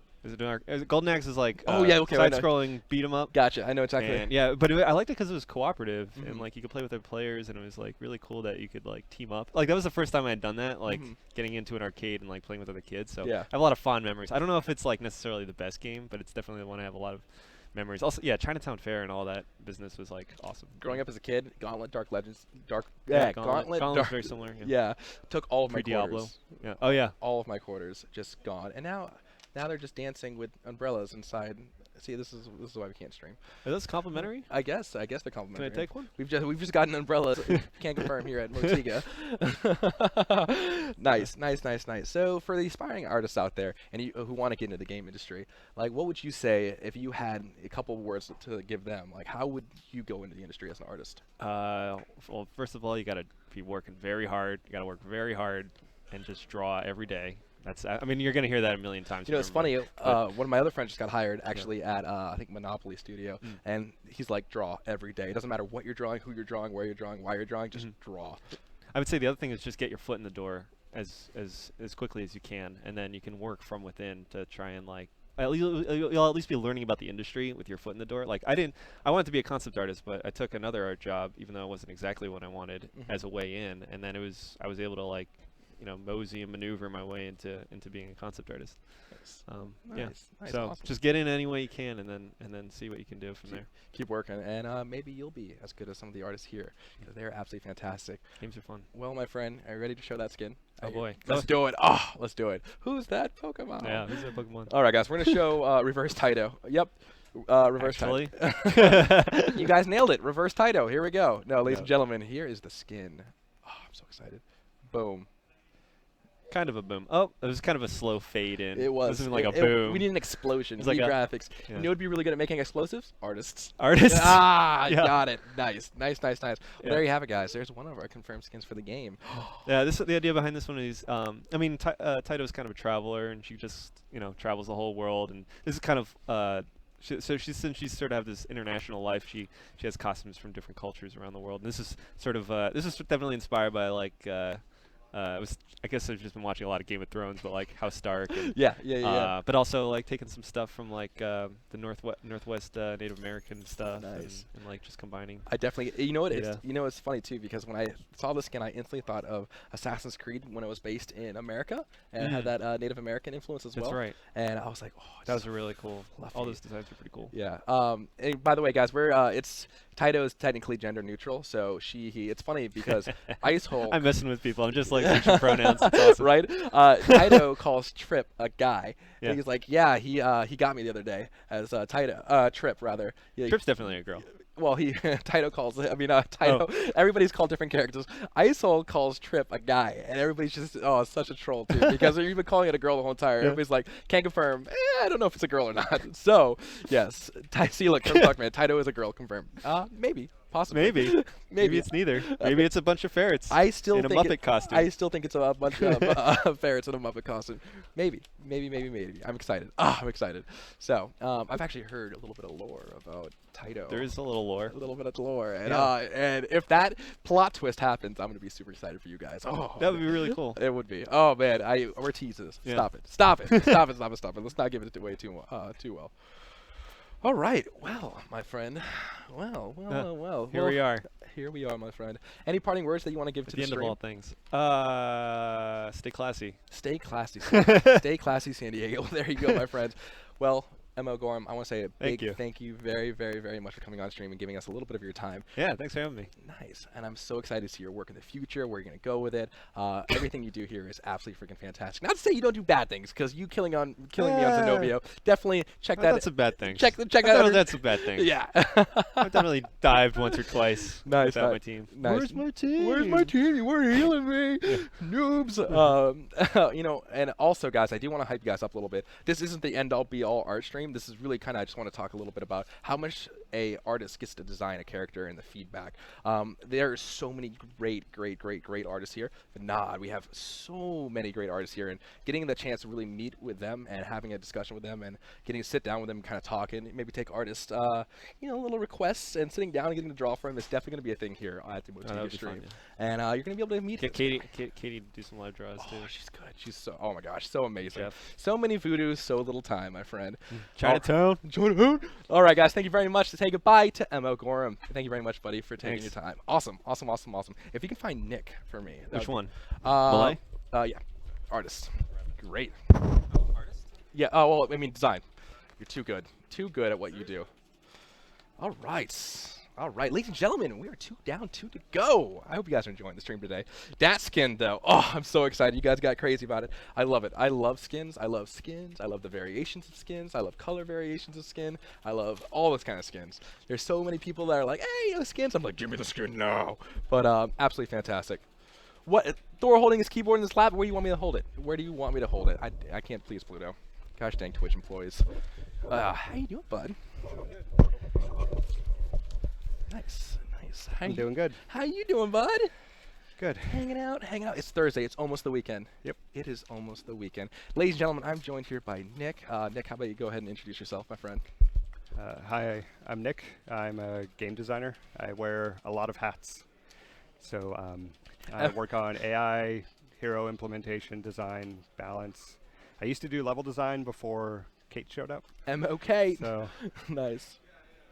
Golden Axe is like side-scrolling beat 'em up. Gotcha. I know exactly. And yeah, but I liked it because it was cooperative and like you could play with other players, and it was like really cool that you could like team up. Like that was the first time I had done that, like getting into an arcade and like playing with other kids. So I have a lot of fond memories. I don't know if it's like necessarily the best game, but it's definitely the one I have a lot of memories. Also, yeah, Chinatown Fair and all that business was like awesome. Growing up as a kid, Gauntlet, Dark Legends, Gauntlet's Dark, very similar. Yeah, took all of my Diablo. quarters. Yeah. Oh yeah. All of my quarters just gone, and now they're just dancing with umbrellas inside. See, this is why we can't stream. Are those complimentary? I guess they're complimentary. Can I take one? We've just gotten umbrellas. Can't confirm here at Motiga. Nice. So for the aspiring artists out there and who want to get into the game industry, like, what would you say if you had a couple of words to give them? Like, how would you go into the industry as an artist? Well, first of all, you got to be working very hard. You got to work very hard and just draw every day. I mean, you're going to hear that a million times. You know, it's funny. One of my other friends just got hired, actually, at, I think, Monopoly Studio. And he's like, draw every day. It doesn't matter what you're drawing, who you're drawing, where you're drawing, why you're drawing, just draw. I would say the other thing is just get your foot in the door as quickly as you can. And then you can work from within to try and, like, you'll at least be learning about the industry with your foot in the door. Like, I wanted to be a concept artist, but I took another art job, even though it wasn't exactly what I wanted, as a way in. And then I was able to, like, you know, mosey and maneuver my way into being a concept artist. Nice. So Awesome. just get in any way you can, and then see what you can do from there. Keep working, and maybe you'll be as good as some of the artists here. They're absolutely fantastic. Games are fun. Well, my friend, are you ready to show that skin? Oh boy, let's do it. Oh, let's do it. Who's that Pokemon? Yeah, who's that Pokemon? All right, guys, we're gonna show Reverse Taito. Yep. Reverse Actually? Taito. You guys nailed it. Reverse Taito. Here we go. No, ladies and gentlemen, here is the skin. Oh, I'm so excited. Boom. Kind of a boom. Oh, it was kind of a slow fade in. It was. This isn't like a It- boom. We need an explosion. It's We like need a- graphics. yeah. You know, would be really good at making explosives? Artists. Artists. Ah, Yeah. got it. Nice. Well, Yeah. there you have it, guys. There's one of our confirmed skins for the game. Yeah, the idea behind this one is, I mean, Taito's kind of a traveler, and she just, travels the whole world, and this is kind of, since she's sort of have this international life, she has costumes from different cultures around the world, and this is sort of, this is definitely inspired by like, I guess I've just been watching a lot of Game of Thrones, but like House Stark. And, Yeah. but also like taking some stuff from like the Northwest Native American stuff, Nice. and like just combining. I definitely. You know what? Yeah. It's funny too because when I saw the skin, I instantly thought of Assassin's Creed when it was based in America and it had that Native American influence as well. That's right. And I was like, oh, That was a really cool. fluffy. All those designs are pretty cool. Yeah. And by the way, guys, we're it's Taito is technically gender neutral, so she, he. It's funny because Ice Hole. I'm messing with people. I'm just like switching pronouns. It's awesome. Right? Taito calls Trip a guy. Yeah. And he's like, yeah, he got me the other day as Trip rather. Yeah, Trip's definitely a girl. Well, Taito calls. Taito. Everybody's called different characters. Isol calls Trip a guy, and everybody's just it's such a troll too because you've been calling it a girl the whole entire. Yeah. Everybody's like, can't confirm. I don't know if it's a girl or not. So yes, see, look, man, Taito is a girl. Confirmed. Maybe, possibly. Maybe. Maybe it's neither. Maybe it's a bunch of ferrets. I still in a think Muppet costume. I still think it's a bunch of ferrets in a Muppet costume. Maybe. I'm excited. I'm excited. So, I've actually heard a little bit of lore about Taito. There is a little lore. A little bit of lore, and Yeah. and if that plot twist happens, I'm gonna be super excited for you guys. Oh, That would be really cool. it would be. Oh man, we're teases. Yeah. Stop it. Let's not give it away too well. All right. Well, my friend. Well. Here we are. Here we are, my friend. Any parting words that you want to give At to the the end of stream? all things. Stay classy. Stay classy. Stay classy, San Diego. There you go, my friends. Well, ML Gorham, I want to say a big thank you very, very, very much for coming on stream and giving us a little bit of your time. Yeah, thanks for having me. Nice. And I'm so excited to see your work in the future, where you're going to go with it. Everything you do here is absolutely freaking fantastic. Not to say you don't do bad things, because you killing me on Zenovio. Definitely check that. That's a bad thing. Check I that thought out. that's a bad thing. Yeah. I've definitely dived once or twice Nice, without my team. nice. Where's my team? Where's my team? You weren't healing me, noobs. And also, guys, I do want to hype you guys up a little bit. This isn't the end-all, be-all art stream. This is really kind of. I just want to talk a little bit about how much a artist gets to design a character and the feedback. There are so many great artists here. Vinod, we have so many great artists here, and getting the chance to really meet with them and having a discussion with them and getting to sit down with them, and kind of talk and maybe take artists, little requests and sitting down and getting to draw for them is definitely going to be a thing here at the that Motivia would be stream. fun, And you're going to be able to meet. Get Katie to do some live draws too. Oh, she's good. She's so. Oh my gosh, so amazing. Jeff. So many voodoo, so little time, my friend. Chinatown. All right, guys. Thank you very much. To say goodbye to ML Gorham. Thank you very much, buddy, for taking Thanks. your time. Awesome. If you can find Nick for me. that Which would be- one? Malay? Yeah. Artist. Great. Artist? Yeah. Oh well. I mean, design. You're too good. Too good at what you do. All right, ladies and gentlemen, we are 2 down, 2 to go. I hope you guys are enjoying the stream today. That skin, though, I'm so excited. You guys got crazy about it. I love it. I love skins. I love the variations of skins. I love color variations of skin. I love all those kind of skins. There's so many people that are like, hey, skins. I'm like, give me the skin now. But absolutely fantastic. What? Thor holding his keyboard in his lap? Where do you want me to hold it? I can't please Pluto. Gosh dang Twitch employees. How you doing, bud? Nice. I'm doing good. How you doing, bud? Good. Hanging out. It's Thursday. It's almost the weekend. Yep. It is almost the weekend. Ladies and gentlemen, I'm joined here by Nick. Nick, how about you go ahead and introduce yourself, my friend? Hi, I'm Nick. I'm a game designer. I wear a lot of hats. So I work on AI, hero implementation, design, balance. I used to do level design before Kate showed up. MOK. So Nice.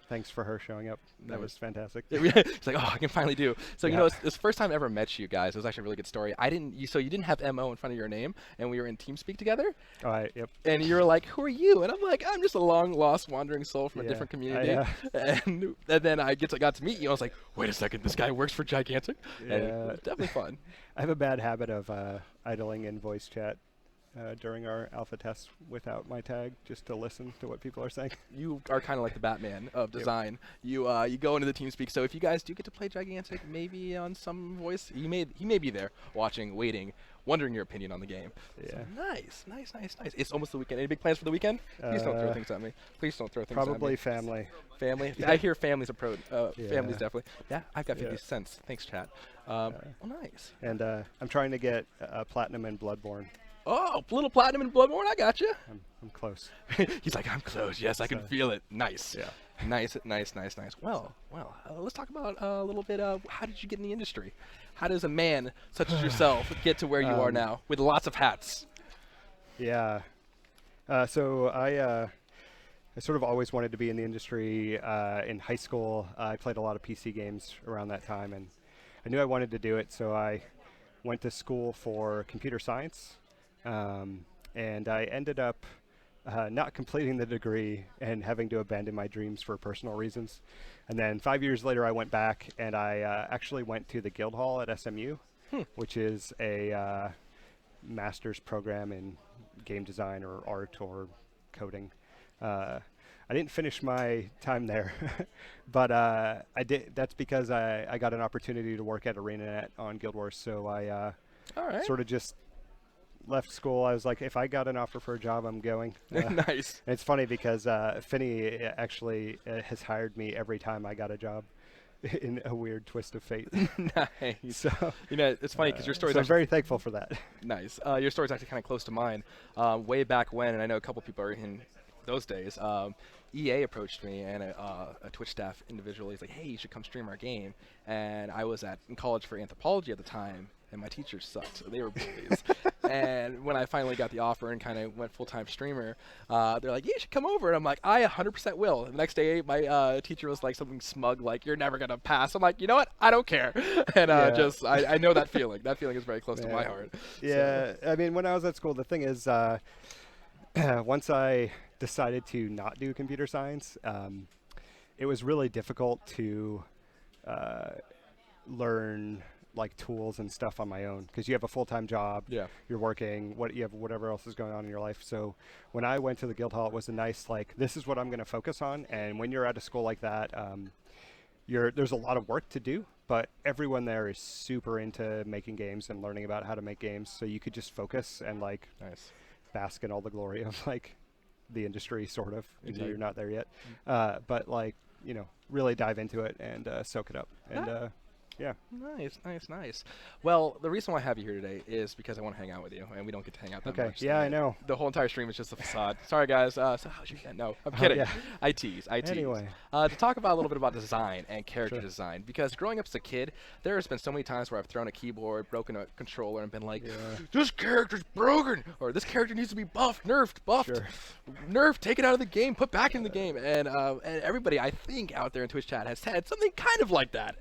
thanks for her showing up. That Nice. was fantastic. It's like, I can finally do. So Yeah. it's the first time I ever met you guys. It was actually a really good story. So you didn't have MO in front of your name, and we were in TeamSpeak together, Yep. and you were like, "Who are you?" And I'm like, "I'm just a long lost wandering soul from a Yeah, different community." And then I got to meet you. I was like, "Wait a second, this guy works for Gigantic." And it Yeah. was definitely fun. I have a bad habit of idling in voice chat during our alpha tests without my tag, just to listen to what people are saying. You are kind of like the Batman of design. You go into the TeamSpeak. So if you guys do get to play Gigantic, maybe on some voice, he may be there watching, waiting wondering your opinion on the game. So Yeah. nice. It's almost the weekend. Any big plans for the weekend? Please don't throw things at me. Please don't throw things at me. Probably family. Family. I hear families approach. Yeah. Families definitely. Yeah, I've got 50 Yeah. cents. Thanks, chat. Well, nice. And I'm trying to get platinum in Bloodborne. Oh, little platinum and Bloodborne. I got you. I'm close. He's like, I'm close. Yes, I can So- feel it. Nice. Yeah. Nice. Well, let's talk about a little bit of how did you get in the industry? How does a man such as yourself get to where you are now with lots of hats? Yeah. So I sort of always wanted to be in the industry. In high school, I played a lot of PC games around that time, and I knew I wanted to do it. So I went to school for computer science, and I ended up not completing the degree and having to abandon my dreams for personal reasons. And then 5 years later, I went back and I actually went to the Guildhall at SMU, which is a master's program in game design or art or coding. I didn't finish my time there, but I did. That's because I got an opportunity to work at ArenaNet on Guild Wars. So I All right. sort of just left school. I was like, if I got an offer for a job, I'm going. Nice. And it's funny because Finney actually has hired me every time I got a job in a weird twist of fate. Nice. So You know, it's funny because your story's so I'm actually very thankful for that. nice. Your story's actually kind of close to mine. Way back when, and I know a couple people are in those days. EA approached me and a Twitch staff individual. He's like, "Hey, you should come stream our game." And I was in college for anthropology at the time, and my teachers sucked, so they were bullies. And when I finally got the offer and kind of went full-time streamer, they're like, "You should come over." And I'm like, "I 100% will." And the next day, my teacher was like something smug, like, "You're never gonna pass." I'm like, "You know what? I don't care." And Yeah. I know that feeling. That feeling is very close to my Yeah. heart. Yeah, I mean, when I was at school, the thing is, once I decided to not do computer science, it was really difficult to learn like tools and stuff on my own because you have a full-time job. Yeah. You're working. You have whatever else is going on in your life. So when I went to the Guildhall, it was a nice like this is what I'm going to focus on. And when you're at a school like that, there's a lot of work to do, but everyone there is super into making games and learning about how to make games. So you could just focus and like Nice. bask in all the glory of like the industry, sort of, even though Indeed. you're not there yet. But like, really dive into it and soak it up. And yeah. Nice. Well, the reason why I have you here today is because I want to hang out with you, and we don't get to hang out that Okay. much. Yeah, I know. The whole entire stream is just a facade. Sorry, guys. So how's your weekend? No, I'm kidding. yeah. I tease. Anyway. To talk about a little bit about design and character design, because growing up as a kid, there has been so many times where I've thrown a keyboard, broken a controller, and been like, "This character's broken," or "This character needs to be buffed, buffed, Sure. nerfed, take it out of the game, put back in the game." And everybody, I think, out there in Twitch chat has said something kind of like that.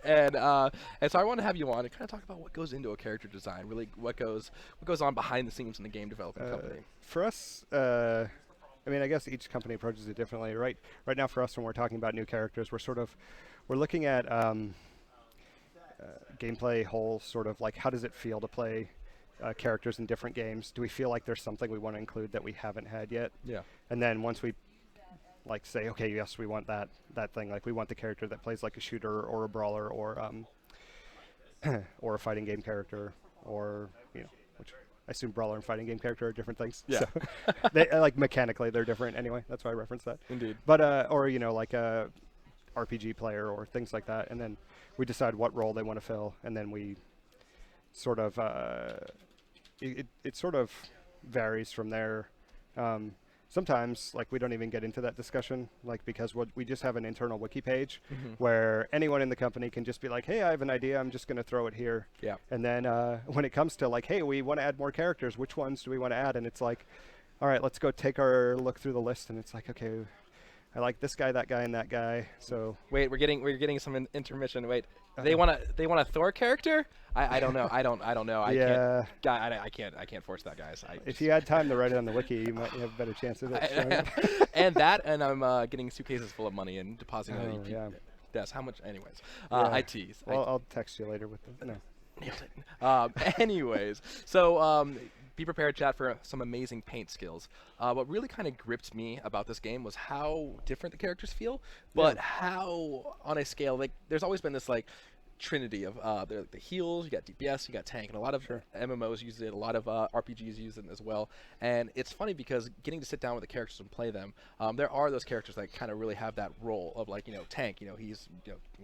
And so I want to have you on to kind of talk about what goes into a character design, really what goes on behind the scenes in the game development company. For us, I mean, I guess each company approaches it differently. Right now, for us, when we're talking about new characters, we're looking at gameplay whole, sort of like how does it feel to play characters in different games? Do we feel like there's something we want to include that we haven't had yet? Yeah. And then once we like say, okay, yes, we want that thing. Like we want the character that plays like a shooter or a brawler or or a fighting game character, or which I assume brawler and fighting game character are different things. Yeah. So they like mechanically they're different anyway. That's why I referenced that. Indeed. But or like a RPG player or things like that, and then we decide what role they want to fill, and then we sort of it sort of varies from there. Sometimes, like, we don't even get into that discussion, like, because we just have an internal wiki page where anyone in the company can just be like, hey, I have an idea, I'm just going to throw it here. Yeah. And then when it comes to, like, hey, we want to add more characters, which ones do we want to add? And it's like, all right, let's go take our look through the list. And it's like, okay, I like this guy, that guy, and that guy. So Wait, we're getting some intermission. Wait, they want a Thor character? I don't know. I don't know. yeah. I can't force that, guys. If you had time to write it on the wiki, you might have a better chance of it showing up. and I'm getting suitcases full of money and depositing it. Oh, yeah. Yes. How much? Anyways, Yeah. I tease. Well, I'll text you later with the no. Nailed it. Anyways, so be prepared, chat, for some amazing paint skills. What really kind of gripped me about this game was how different the characters feel, but how on a scale, like, there's always been this, like, trinity of the heals. You got DPS, you got tank, and a lot of MMOs use it. A lot of RPGs use it as well. And it's funny because getting to sit down with the characters and play them, there are those characters that kind of really have that role of like tank. He's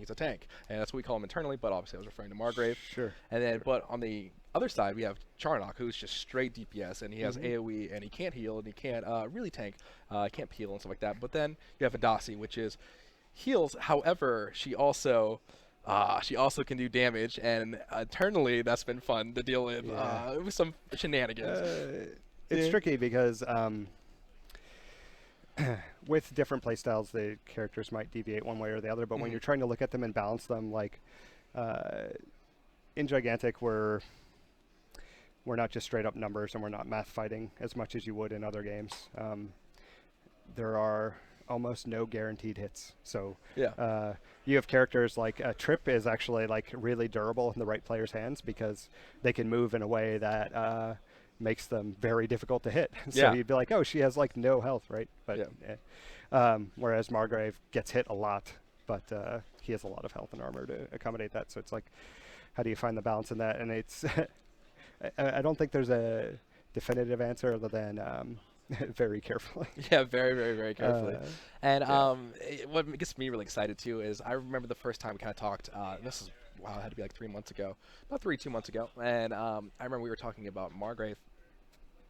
a tank, and that's what we call him internally. But obviously, I was referring to Margrave. Sure. And then, but on the other side, we have Charnok, who's just straight DPS, and he has AoE, and he can't heal, and he can't really tank, can't peel and stuff like that. But then you have Vadasi, which is heals. However, she also can do damage, and internally that's been fun to deal with some shenanigans. It's tricky because with different playstyles, the characters might deviate one way or the other. But when you're trying to look at them and balance them, like in Gigantic, we're not just straight up numbers, and we're not math fighting as much as you would in other games. There are almost no guaranteed hits. So you have characters like Trip is actually like really durable in the right player's hands because they can move in a way that makes them very difficult to hit. So you'd be like, oh, she has like no health, right? But whereas Margrave gets hit a lot, but he has a lot of health and armor to accommodate that. So it's like, how do you find the balance in that? And it's I don't think there's a definitive answer other than very carefully. Yeah, very, very, very carefully. And what gets me really excited too is I remember the first time we kind of talked. This is it had to be like 2 months ago, about 2 months ago. And I remember we were talking about Margrave.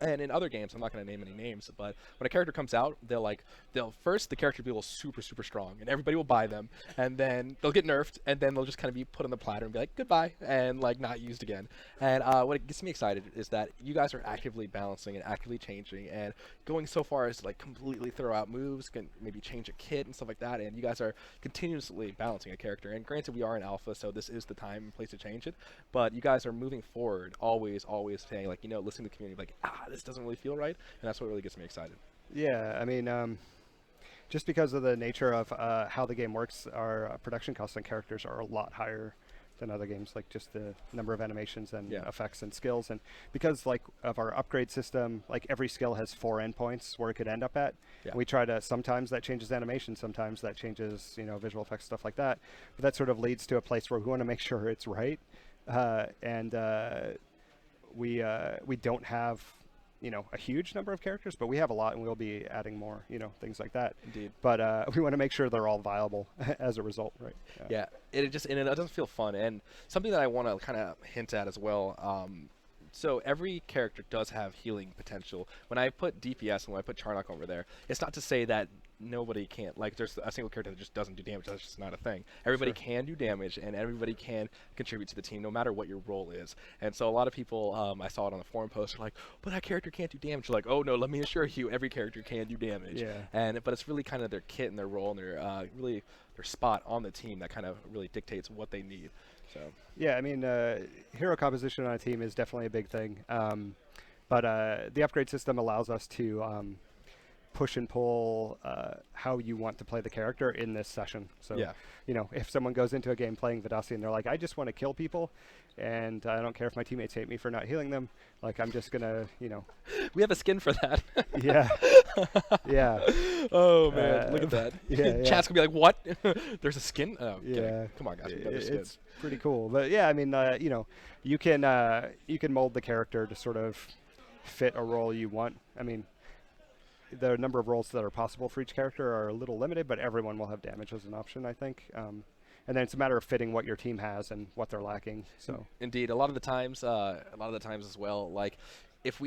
And in other games, I'm not going to name any names, but when a character comes out, they'll first the character will be super, super strong, and everybody will buy them, and then they'll get nerfed, and then they'll just kind of be put on the platter and be like goodbye, and like not used again. And what gets me excited is that you guys are actively balancing and actively changing, and going so far as to like completely throw out moves, can maybe change a kit and stuff like that. And you guys are continuously balancing a character. And granted, we are in alpha, so this is the time and place to change it. But you guys are moving forward, always saying like listening to the community, like this doesn't really feel right, and that's what really gets me excited. Yeah, I mean, just because of the nature of how the game works, our production costs on characters are a lot higher than other games, like just the number of animations and effects and skills. And because like of our upgrade system, like every skill has 4 endpoints where it could end up at. We try to, sometimes that changes animation, sometimes that changes visual effects, stuff like that. But that sort of leads to a place where we want to make sure it's right. We don't have a huge number of characters, but we have a lot, and we'll be adding more, things like that. Indeed. But we want to make sure they're all viable as a result, right? Yeah. It doesn't feel fun. And something that I want to kind of hint at as well, so every character does have healing potential. When I put DPS and when I put Charnok over there, it's not to say that nobody can't, like there's a single character that just doesn't do damage. That's just not a thing. Everybody can do damage, and everybody can contribute to the team no matter what your role is. And so a lot of people, I saw it on the forum post, are like, but that character can't do damage. Like, oh no, let me assure you, every character can do damage. But it's really kind of their kit and their role and their really their spot on the team that kind of really dictates what they need. So yeah, I mean, hero composition on a team is definitely a big thing. But the upgrade system allows us to push and pull how you want to play the character in this session. So, if someone goes into a game playing Vadasi and they're like, I just want to kill people, and I don't care if my teammates hate me for not healing them, like I'm just gonna, We have a skin for that. Yeah. Oh man, look at that. Chat's gonna be like, what? There's a skin? Oh, kidding. Come on, guys. It's pretty cool. But yeah, I mean, you can mold the character to sort of fit a role you want. I mean, the number of roles that are possible for each character are a little limited, but everyone will have damage as an option, I think. And then it's a matter of fitting what your team has and what they're lacking. So indeed, a lot of the times as well, like if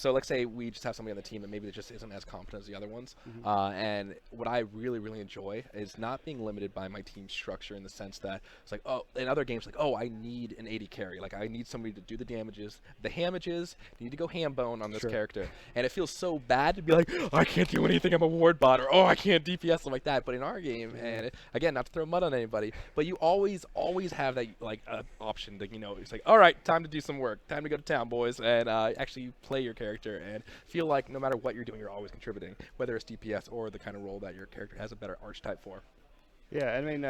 let's say we just have somebody on the team that maybe that just isn't as competent as the other ones, and what I really, really enjoy is not being limited by my team structure in the sense that it's like, oh, in other games, like, oh, I need an AD carry, like I need somebody to do the damages, the hamages, need to go ham bone on this character, and it feels so bad to be like, oh, I can't do anything, I'm a ward bot, or oh, I can't DPS, something like that. But in our game, and again, not to throw mud on anybody, but you always have that like option to it's like, all right, time to do some work, time to go to town, boys, and actually play your character and feel like no matter what you're doing, you're always contributing, whether it's DPS or the kind of role that your character has a better archetype for. Yeah, I mean,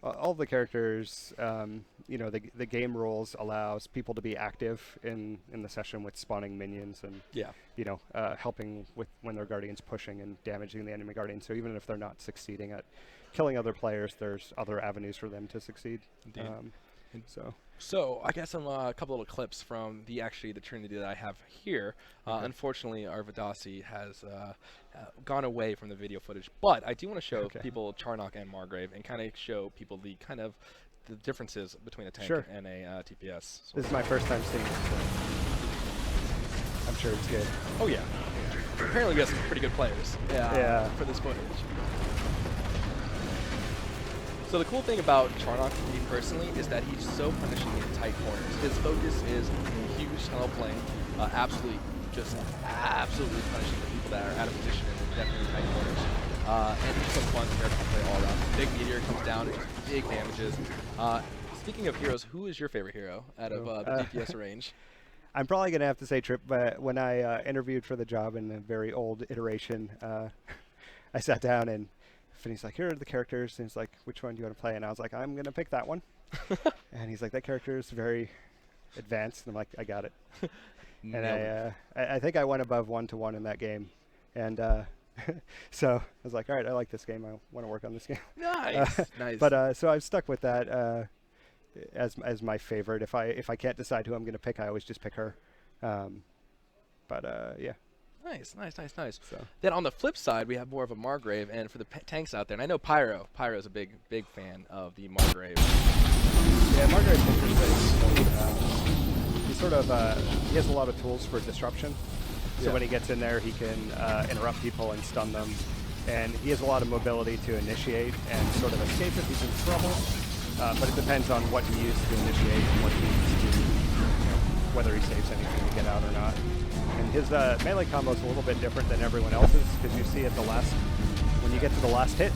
all the characters, you know, the game rules allows people to be active in the session with spawning minions and Yeah. you know, helping with when their guardians pushing and damaging the enemy guardian. So even if they're not succeeding at killing other players, there's other avenues for them to succeed. Indeed. So So I got some a couple little clips from the Trinity that I have here. Unfortunately, our Vidasi has gone away from the video footage, but I do want to show Okay. people Charnock and Margrave and kind of show people the the differences between a tank Sure. and a TPS. So this is my first time seeing it, so I'm sure it's good. oh yeah. Apparently we have some pretty good players. Yeah. For this footage. So the cool thing about Charnock, to me personally, is that he's so punishing in tight corners. His focus is huge tunnel playing, absolutely punishing the people that are out of position in definitely tight corners. And he's some fun character to play all around. Big meteor comes down, it's big damages. Speaking of heroes, who is your favorite hero out of the DPS range? I'm probably going to have to say Trip, but when I interviewed for the job in a very old iteration, I sat down and Finney's like, here are the characters. And he's like, which one do you want to play? And I was like, I'm going to pick that one. And he's like, that character is very advanced. And I'm like, I got it. And I think I went above 1-1 in that game. And so I was like, all right, I like this game. I want to work on this game. Nice, nice. But so I've stuck with that as my favorite. If I can't decide who I'm going to pick, I always just pick her. Yeah. Nice. So Then on the flip side, we have more of a Margrave, and for the tanks out there, and I know Pyro's a big fan of the Margrave. yeah, Margaret's interesting. He sort of he has a lot of tools for disruption. So Yeah. when he gets in there, he can interrupt people and stun them, and he has a lot of mobility to initiate and sort of escape if he's in trouble. But it depends on what he uses to initiate and what he needs to, whether he saves anything to get out or not. And his melee combo is a little bit different than everyone else's, because you see at the last, when you get to the last hit,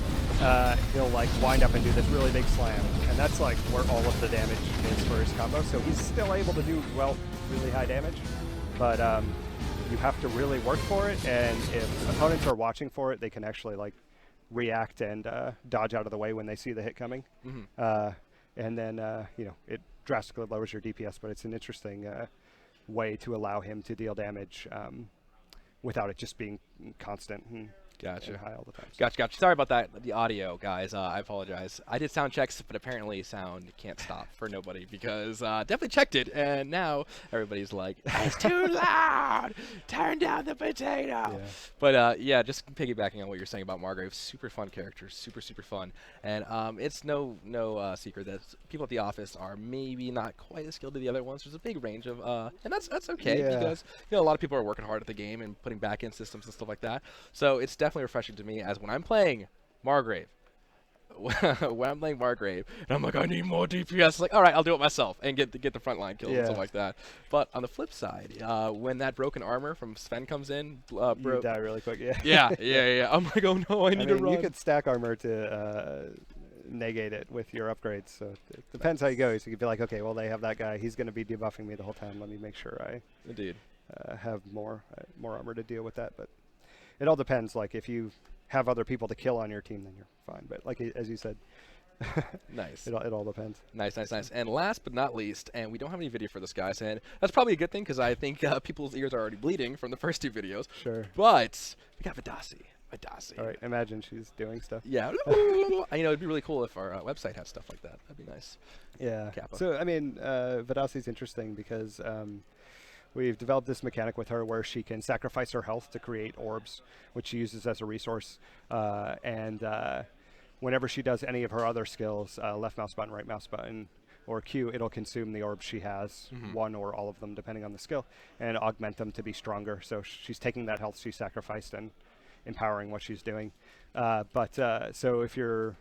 he'll like wind up and do this really big slam, and that's like where all of the damage is for his combo. So he's still able to do really high damage, but you have to really work for it. And if opponents are watching for it, they can actually like react and dodge out of the way when they see the hit coming. And then it drastically lowers your DPS, but it's an interesting way to allow him to deal damage without it just being constant and Gotcha. high all the time. Gotcha. Sorry about that, the audio, guys. I apologize. I did sound checks, but apparently sound can't stop for nobody because definitely checked it, and now everybody's like, it's too loud! Turn down the potato! Yeah. But yeah, just piggybacking on what you're saying about Margrave, super fun character, super fun. And it's no secret that people at the office are maybe not quite as skilled as the other ones. There's a big range of, and that's okay Yeah. because a lot of people are working hard at the game and putting back-end systems and stuff like that. So it's definitely refreshing to me as when I'm playing Margrave. When I'm playing Margrave, and I'm like, I need more DPS. Like, all right, I'll do it myself and get the frontline kills and stuff Yeah. like that. But on the flip side, when that broken armor from Sven comes in, You die really quick, yeah. yeah. I'm like, oh no, I need to run. You could stack armor to negate it with your upgrades, so it depends how you go. So you could be like, okay, well, they have that guy. He's going to be debuffing me the whole time. Let me make sure I Indeed. have more armor to deal with that. But it all depends. Like, if you have other people to kill on your team, then you're fine. But like as you said, Nice. it all depends. Nice. And last but not least, and we don't have any video for this, guys, and that's probably a good thing because I think people's ears are already bleeding from the first two videos. Sure. But we got Vidasi. All right. Imagine she's doing stuff. Yeah. It'd be really cool if our website had stuff like that. That'd be nice. Yeah. Kappa. So I mean, Vidasi's interesting because we've developed this mechanic with her where she can sacrifice her health to create orbs, which she uses as a resource. And whenever she does any of her other skills, left mouse button, right mouse button, or Q, it'll consume the orbs she has, one or all of them, depending on the skill, and augment them to be stronger. So she's taking that health she sacrificed and empowering what she's doing. So if you're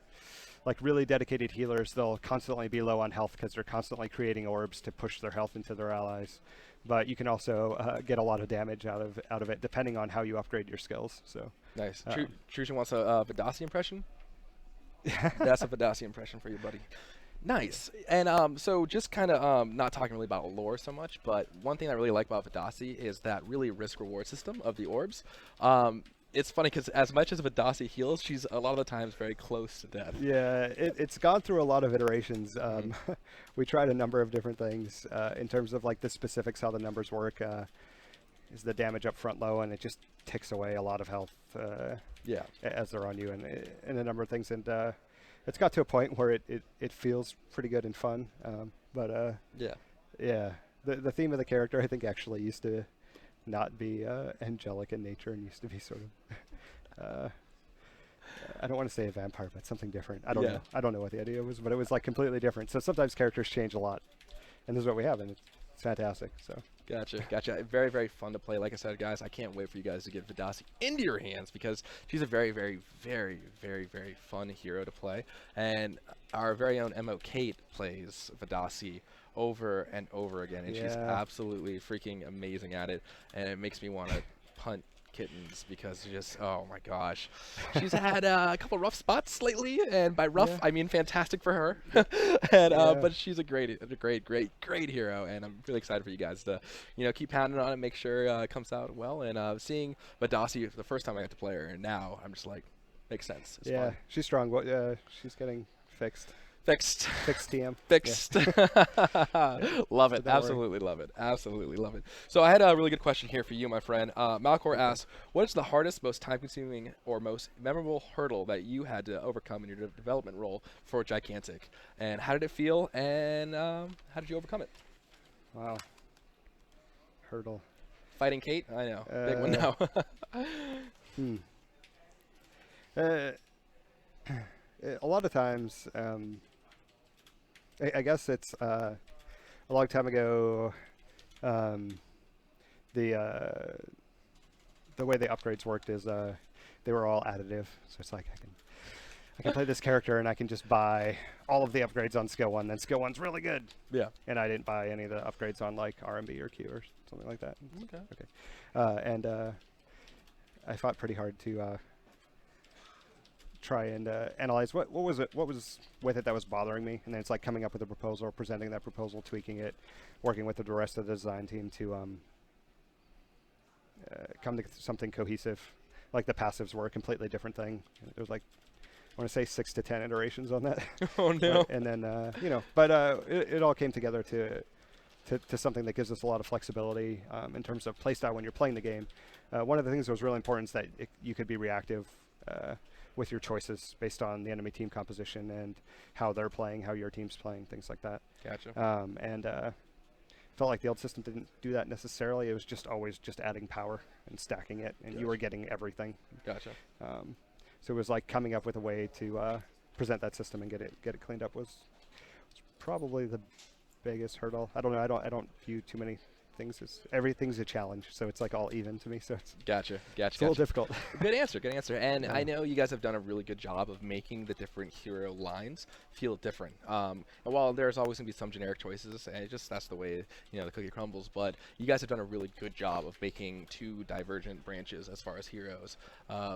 like really dedicated healers, they'll constantly be low on health because they're constantly creating orbs to push their health into their allies. But you can also get a lot of damage out of it, depending on how you upgrade your skills. So Nice. Trujan wants a Vidasi impression. That's a Vidasi impression for you, buddy. Nice. And so just kind of not talking really about lore so much, but one thing I really like about Vidasi is that really risk-reward system of the orbs. it's funny because as much as Vadasi heals, she's a lot of the times very close to death. Yeah, it's gone through a lot of iterations. We tried a number of different things in terms of like the specifics, how the numbers work. Is the damage up front low, and it just ticks away a lot of health Yeah. as they're on you, and a number of things. And it's got to a point where it feels pretty good and fun. But Yeah. the theme of the character, I think, actually used to not be angelic in nature and used to be sort of I don't want to say a vampire, but something different. I don't Yeah. know. I don't know what the idea was, but it was like completely different. So sometimes characters change a lot, and this is what we have, and it's fantastic. So Gotcha. Very, very fun to play. Like I said, guys, I can't wait for you guys to get Vadasi into your hands because she's a very, very, very, very, very fun hero to play. And our very own Mo Kate plays Vadasi over and over again, and she's Yeah. absolutely freaking amazing at it. And it makes me want to punt kittens because just, oh my gosh, she's had a couple rough spots lately, and by rough Yeah. I mean fantastic for her. And Yeah. but she's a great hero, and I'm really excited for you guys to keep pounding on it, make sure it comes out well. And seeing Vadasi the first time I got to play her, and now I'm just like, makes sense. It's yeah, fun. she's strong. What she's getting fixed Fixed. TM. Fixed. Love it. don't worry. Absolutely love it. So I had a really good question here for you, my friend. Malcor asks, what is the hardest, most time-consuming, or most memorable hurdle that you had to overcome in your development role for Gigantic? And how did it feel? And how did you overcome it? Wow. Hurdle. Fighting Kate? I know. Big one now. A lot of times, I guess it's a long time ago. The way the upgrades worked is they were all additive, so it's like I can play this character and I can just buy all of the upgrades on skill 1. Then skill 1's really good, Yeah. and I didn't buy any of the upgrades on like RMB or Q or something like that. Okay. And I fought pretty hard to try and analyze what was with it that was bothering me, and then it's like coming up with a proposal, presenting that proposal, tweaking it, working with the rest of the design team to come to something cohesive. Like the passives were a completely different thing. There was like, I want to say 6 to 10 iterations on that. Oh no. And then but it all came together to something that gives us a lot of flexibility in terms of playstyle when you're playing the game. One of the things that was really important is that you could be reactive with your choices based on the enemy team composition and how they're playing, how your team's playing, things like that. Gotcha. And felt like the old system didn't do that necessarily. It was just always just adding power and stacking it, and you were getting everything. Gotcha. So it was like coming up with a way to present that system and get it cleaned up was probably the biggest hurdle. I don't know. I don't view too many things as everything's a challenge, so it's like all even to me. So it's Gotcha. a little difficult. Good answer. And I know you guys have done a really good job of making the different hero lines feel different. And while there's always going to be some generic choices, and that's the way the cookie crumbles, but you guys have done a really good job of making two divergent branches as far as heroes,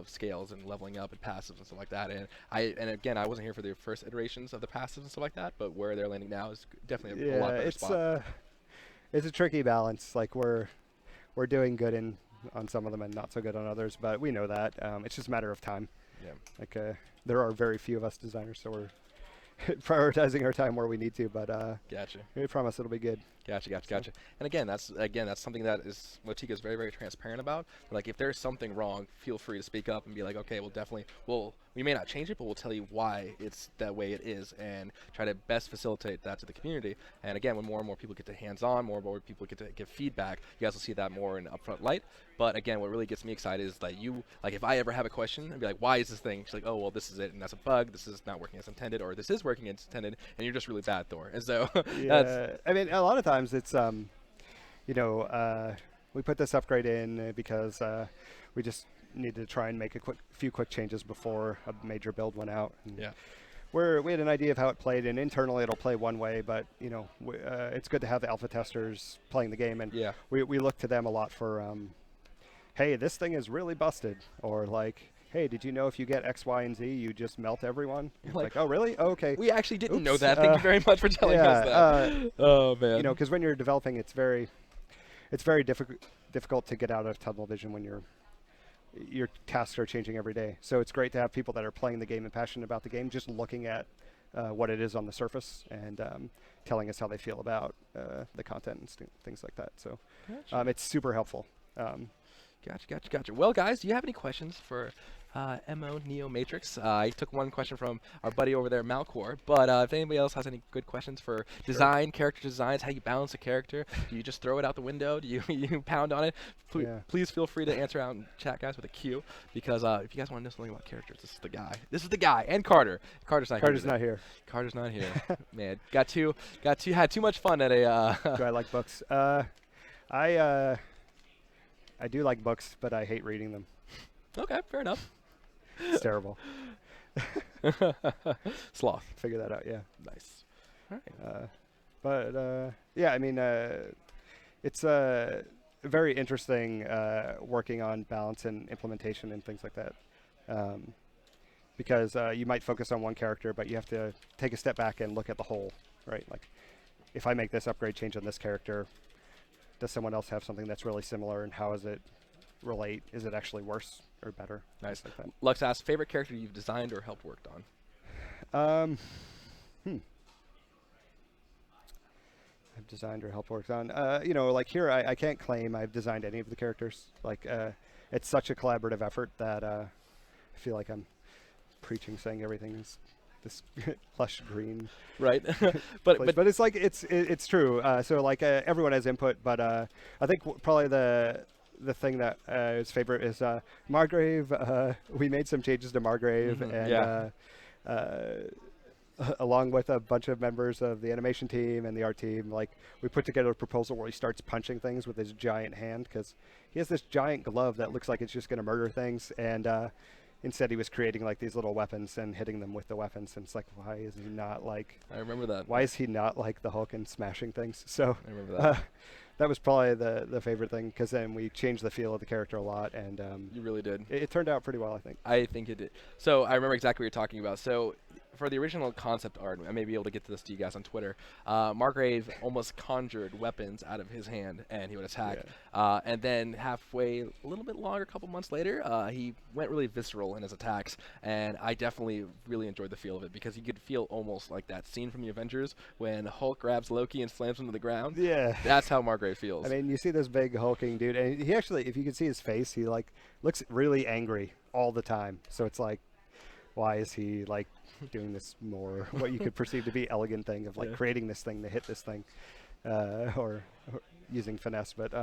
scales and leveling up and passives and stuff like that. And again, I wasn't here for the first iterations of the passives and stuff like that, but where they're landing now is definitely a lot better spot. It's a tricky balance. Like we're doing good on some of them and not so good on others, but we know that. It's just a matter of time. Yeah. Like there are very few of us designers, so we're prioritizing our time where we need to. But Gotcha. we promise it'll be good. Gotcha. And again, that's something that is Motika is very, very transparent about. Like, if there's something wrong, feel free to speak up and be like, okay, we may not change it, but we'll tell you why it's that way it is, and try to best facilitate that to the community. And again, when more and more people get to hands-on, more and more people get to give feedback, you guys will see that more in upfront light. But again, what really gets me excited is that if I ever have a question, I'd be like, why is this thing? She's like, oh, well, this is it, and that's a bug. This is not working as intended, or this is working as intended, and you're just really bad, Thor. And so, Yeah, I mean, a lot of times it's we put this upgrade in because we just needed to try and make a few quick changes before a major build went out. And yeah. we had an idea of how it played, and internally it'll play one way, but it's good to have the alpha testers playing the game, and Yeah. we look to them a lot for hey, this thing is really busted, or like, hey, did you know if you get X, Y, and Z, you just melt everyone? It's Like, like, oh, really? Oh, okay. We actually didn't know Oops, that. Thank you very much for telling us that. Oh man. Because when you're developing, it's very difficult to get out of tunnel vision when your tasks are changing every day. So it's great to have people that are playing the game and passionate about the game, just looking at what it is on the surface and telling us how they feel about the content and things like that. So it's super helpful. Gotcha. Well, guys, do you have any questions for MO Neo Matrix? I took one question from our buddy over there, Malcor. But if anybody else has any good questions for design, character designs, how you balance a character, do you just throw it out the window? Do you you pound on it? Please feel free to answer out in chat, guys, with a Q. Because if you guys want to know something about characters, this is the guy. This is the guy. And Carter. Carter's not here. Carter's not here. Man, had too much fun at a. Do I like books? I do like books, but I hate reading them. Okay, fair enough. It's terrible. Sloth. Figure that out, yeah. Nice. All right. But yeah, I mean, it's very interesting working on balance and implementation and things like that. Because you might focus on one character, but you have to take a step back and look at the whole, right? Like, if I make this upgrade change on this character, does someone else have something that's really similar, and how does it relate? Is it actually worse or better? Nice. Like that. Lux asks, favorite character you've designed or helped worked on? I've designed or helped work on. You know, like here, I can't claim I've designed any of the characters. Like, it's such a collaborative effort that I feel like I'm preaching, saying everything is this lush green. Right. but it's like it's true. So like everyone has input, but I think probably the thing that is favorite is Margrave. We made some changes to Margrave, and along with a bunch of members of the animation team and the art team, like we put together a proposal where he starts punching things with his giant hand, because he has this giant glove that looks like it's just going to murder things, and instead he was creating like these little weapons and hitting them with the weapons, and it's like, why is he not like, I remember that. Why is he not like the Hulk and smashing things? So I remember that. that was probably the favorite thing, because then we changed the feel of the character a lot, and you really did. It turned out pretty well, I think. I think it did. So I remember exactly what you're talking about. So for the original concept art, I may be able to get to this to you guys on Twitter. Margrave almost conjured weapons out of his hand, and he would attack. And then halfway, a little bit longer, a couple months later, he went really visceral in his attacks, and I definitely really enjoyed the feel of it, because you could feel almost like that scene from the Avengers when Hulk grabs Loki and slams him to the ground. Yeah. That's how Margrave feels. I mean, you see this big hulking dude, and he actually, if you can see his face, he like looks really angry all the time. So it's like, why is he like doing this more what you could perceive to be elegant thing of like creating this thing to hit this thing, or using finesse, but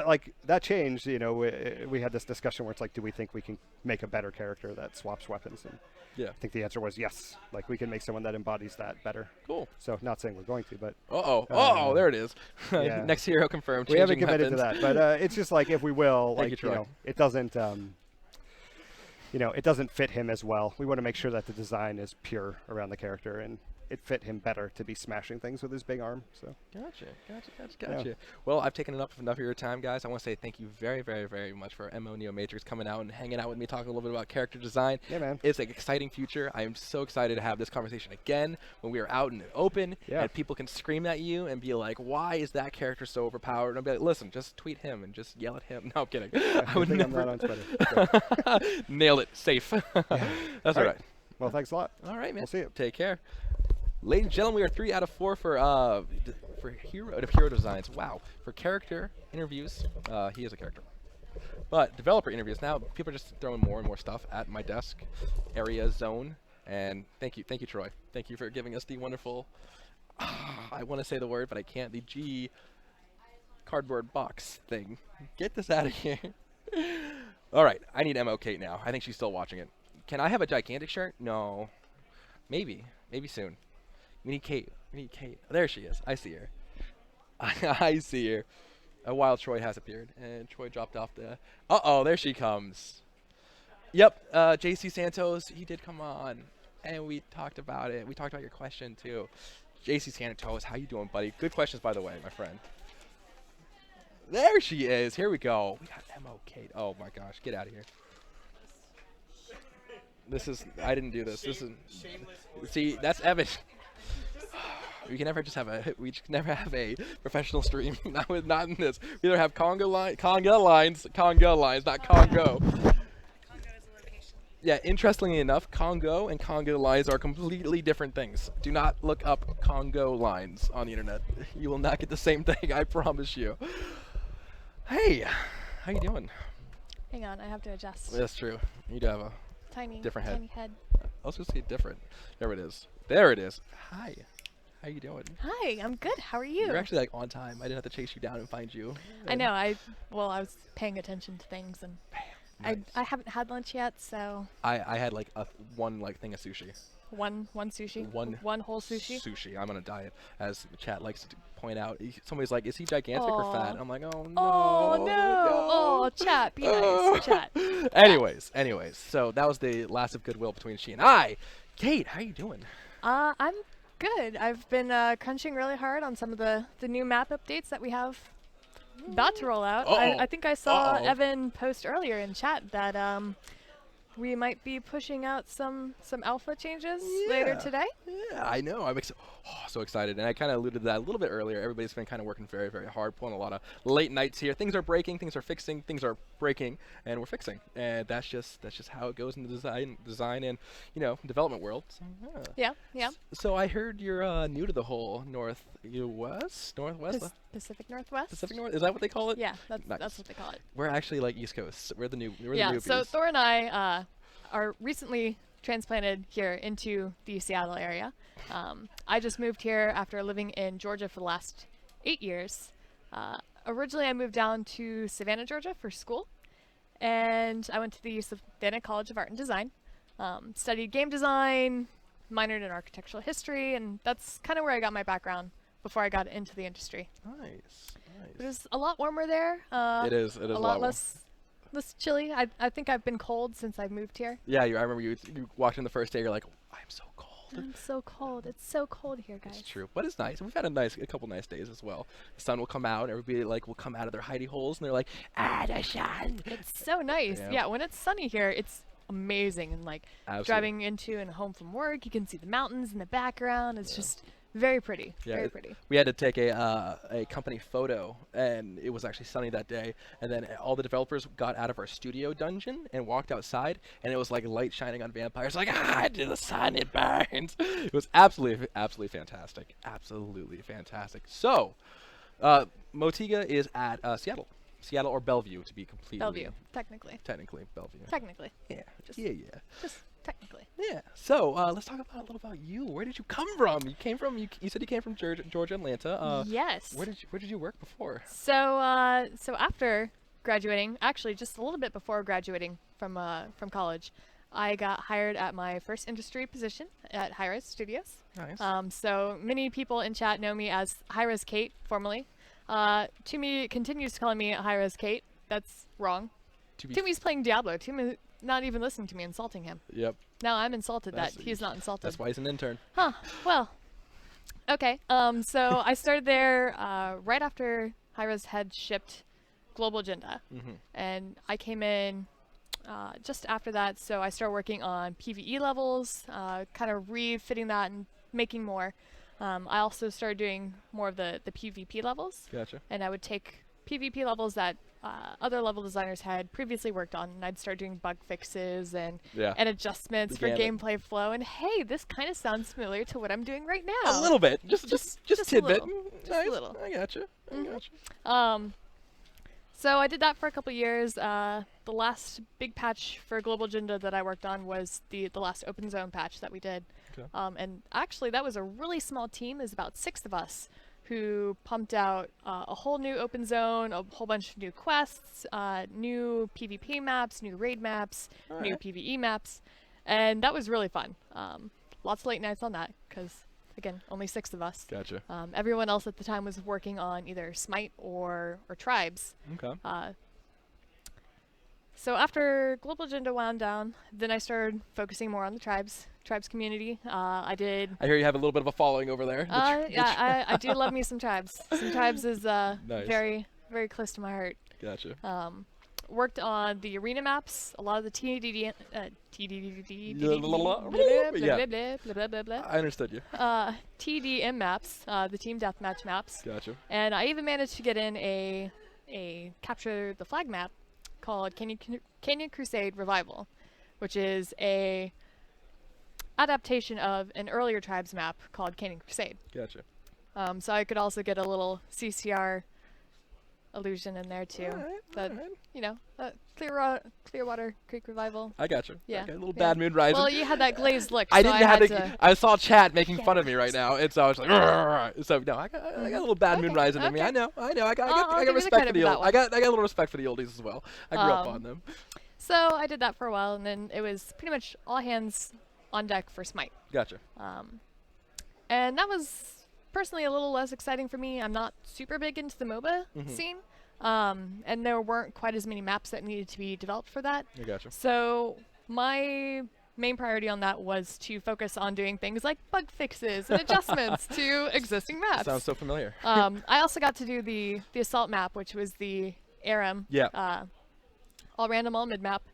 like that changed. You know, we had this discussion where it's like, do we think we can make a better character that swaps weapons? And I think the answer was yes. Like, we can make someone that embodies that better. Cool. So not saying we're going to, but there it is. Next hero confirmed. We haven't weapons. committed to that, but it's just like, if we will, Thank like you, know, it doesn't. You know, it doesn't fit him as well. We want to make sure that the design is pure around the character, and it fit him better to be smashing things with his big arm. So Gotcha. Yeah. Well, I've taken enough of your time, guys. I want to say thank you very, very, very much for MO Neo Matrix coming out and hanging out with me, talking a little bit about character design. Yeah, man. It's an exciting future. I am so excited to have this conversation again when we are out in the open, and people can scream at you and be like, why is that character so overpowered? And I'll be like, listen, just tweet him and just yell at him. No, I'm kidding. I would never. I'm not on Twitter. Nailed it. Safe. That's all right. Well, thanks a lot. All right, man. We'll see you. Take care. Ladies and gentlemen, we are 3 out of 4 for hero designs. Wow. For character interviews, he is a character. But developer interviews, now people are just throwing more and more stuff at my desk, area zone. And thank you, Troy. Thank you for giving us the wonderful, I want to say the word, but I can't, the G cardboard box thing. Get this out of here. All right, I need MO Kate now. I think she's still watching it. Can I have a gigantic shirt? No. Maybe soon. We need Kate. There she is. I see her. I see her. A wild Troy has appeared, and Troy dropped off the... Uh-oh, there she comes. Yep, JC Santos, he did come on, and we talked about it. We talked about your question, too. JC Santos, how you doing, buddy? Good questions, by the way, my friend. There she is. Here we go. We got MO Kate. Oh, my gosh. Get out of here. This is... I didn't do this. This is... See, that's Evan. We can never just have a. We can never have a professional stream. Not in this. We either have conga lines, not Congo. Congo is a location. Yeah, interestingly enough, Congo and Congo lines are completely different things. Do not look up Congo lines on the internet. You will not get the same thing, I promise you. Hey, how you doing? Hang on, I have to adjust. That's true. You do have a. Tiny, different head. tiny head. I was gonna say different. There it is. There it is. Hi. How you doing? Hi, I'm good. How are you? You're actually like on time. I didn't have to chase you down and find you. I know. I was paying attention to things, and Nice. I haven't had lunch yet, so I had like one thing of sushi. one sushi, one whole sushi. Sushi. I'm on a diet, as the chat likes to point out. Somebody's like, "Is he gigantic or fat?" Aw. I'm like, "Oh no." Oh no! Oh, chat, be nice, chat. Anyways, so that was the last of goodwill between she and I. Kate, how you doing? I'm good. I've been crunching really hard on some of the new map updates that we have about to roll out. I think I saw Uh-oh. Evan post earlier in chat that we might be pushing out some alpha changes later Yeah. today. Yeah, I know. I'm so excited. And I kind of alluded to that a little bit earlier. Everybody's been kind of working very, very hard, pulling a lot of late nights here. Things are breaking, things are fixing, things are breaking, and we're fixing. And that's just how it goes in the design and, development world. So, Yeah. So I heard you're new to the whole northwest? Pacific Northwest. Pacific North? Is that what they call it? Yeah, that's Nice. what they call it. We're actually like East Coast. We're the newbies. Yeah, so Thor and I are recently transplanted here into the Seattle area. I just moved here after living in Georgia for the last 8 years. Originally, I moved down to Savannah, Georgia for school, and I went to the Savannah College of Art and Design, studied game design, minored in architectural history, and that's kind of where I got my background before I got into the industry. Nice. It was a lot warmer there. It is a a lot lot less chilly. I think I've been cold since I've moved here. Yeah, I remember you walked in the first day. You're like, I'm so cold. I'm so cold. It's so cold here, guys. It's true, but it's nice. We've had a couple nice days as well. The sun will come out. Everybody will come out of their hidey holes, and they're like, the sun. It's so nice. Yeah. Yeah, when it's sunny here, it's amazing. And Absolutely. driving into and home from work, you can see the mountains in the background. It's just very pretty. Yeah, Very pretty. We had to take a company photo, and it was actually sunny that day. And then all the developers got out of our studio dungeon and walked outside, and it was like light shining on vampires. Like, into the sun, it burns. It was absolutely fantastic. Absolutely fantastic. So, Motiga is at Seattle or Bellevue, to be completely. Bellevue, technically. Technically, Bellevue. Technically. Yeah. Just- yeah. Just technically. Yeah. So let's talk a little about you. Where did you come from? You came from. You said you came from Georgia, Atlanta. Yes. Where did you work before? So so after graduating, actually just a little bit before graduating from college, I got hired at my first industry position at Hi-Res Studios. Nice. So many people in chat know me as Hi-Res Kate, formerly. Toomey continues calling me Hi-Res Kate. That's wrong. Toomey's playing Diablo. Toomey not even listening to me, insulting him. Yep. Now I'm insulted That's- that he's not insulted. That's why he's an intern. Huh. Well. Okay. So I started there right after Hi-Res had shipped Global Agenda, Mm-hmm. and I came in just after that. So I started working on PVE levels, kind of refitting that and making more. I also started doing more of the PvP levels, Gotcha. and I would take PvP levels that other level designers had previously worked on, and I'd start doing bug fixes and Yeah. adjustments for Gamut. gameplay flow. And hey, this kind of sounds familiar to what I'm doing right now. A little bit. Just just a tidbit. little. Just a Nice. little. I gotcha. So I did that for a couple years. The last big patch for Global Agenda that I worked on was the last open zone patch that we did. Okay. And actually that was a really small team. There's about 6 of us who pumped out a whole new open zone, a whole bunch of new quests, new PvP maps, new raid maps, new Alright. PvE maps, and that was really fun. Lots of late nights on that because, again, only 6 of us. Gotcha. Everyone else at the time was working on either Smite or Tribes. Okay. So after Global Agenda wound down, then I started focusing more on the Tribes community. I did. I hear you have a little bit of a following over there. Yeah, I do love me some Tribes. Some Tribes is Nice. very, very close to my heart. Gotcha. worked on the arena maps, a lot of the TDD, I understood you. TDM maps, the team deathmatch maps, Gotcha. and I even managed to get in a capture the flag map called Canyon Crusade Revival, which is a adaptation of an earlier Tribes map called Canyon Crusade. Gotcha. So I could also get a little CCR illusion in there too. But you know, Clearwater Creek Revival. I gotcha. Yeah. Okay, a little Yeah. bad mood rising. Well, you had that glazed look. I so didn't I have had to. I saw chat making fun of me right now, and so I was like, "Rrrr." So no, I got a little bad mood Okay, rising in me. okay. I know. I I'll got give you the respect for credit the for that old. I got a little respect for the oldies as well. I grew up on them. So I did that for a while, and then it was pretty much all hands on deck for Smite. Gotcha. And that was personally a little less exciting for me. I'm not super big into the MOBA scene. And there weren't quite as many maps that needed to be developed for that. I gotcha. So my main priority on that was to focus on doing things like bug fixes and adjustments to existing maps. Sounds so familiar. I also got to do the assault map, which was the ARM. Yeah. All random, all mid map.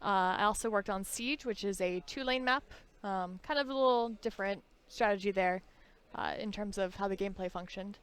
I also worked on Siege, which is a 2-lane map. Kind of a little different strategy there in terms of how the gameplay functioned.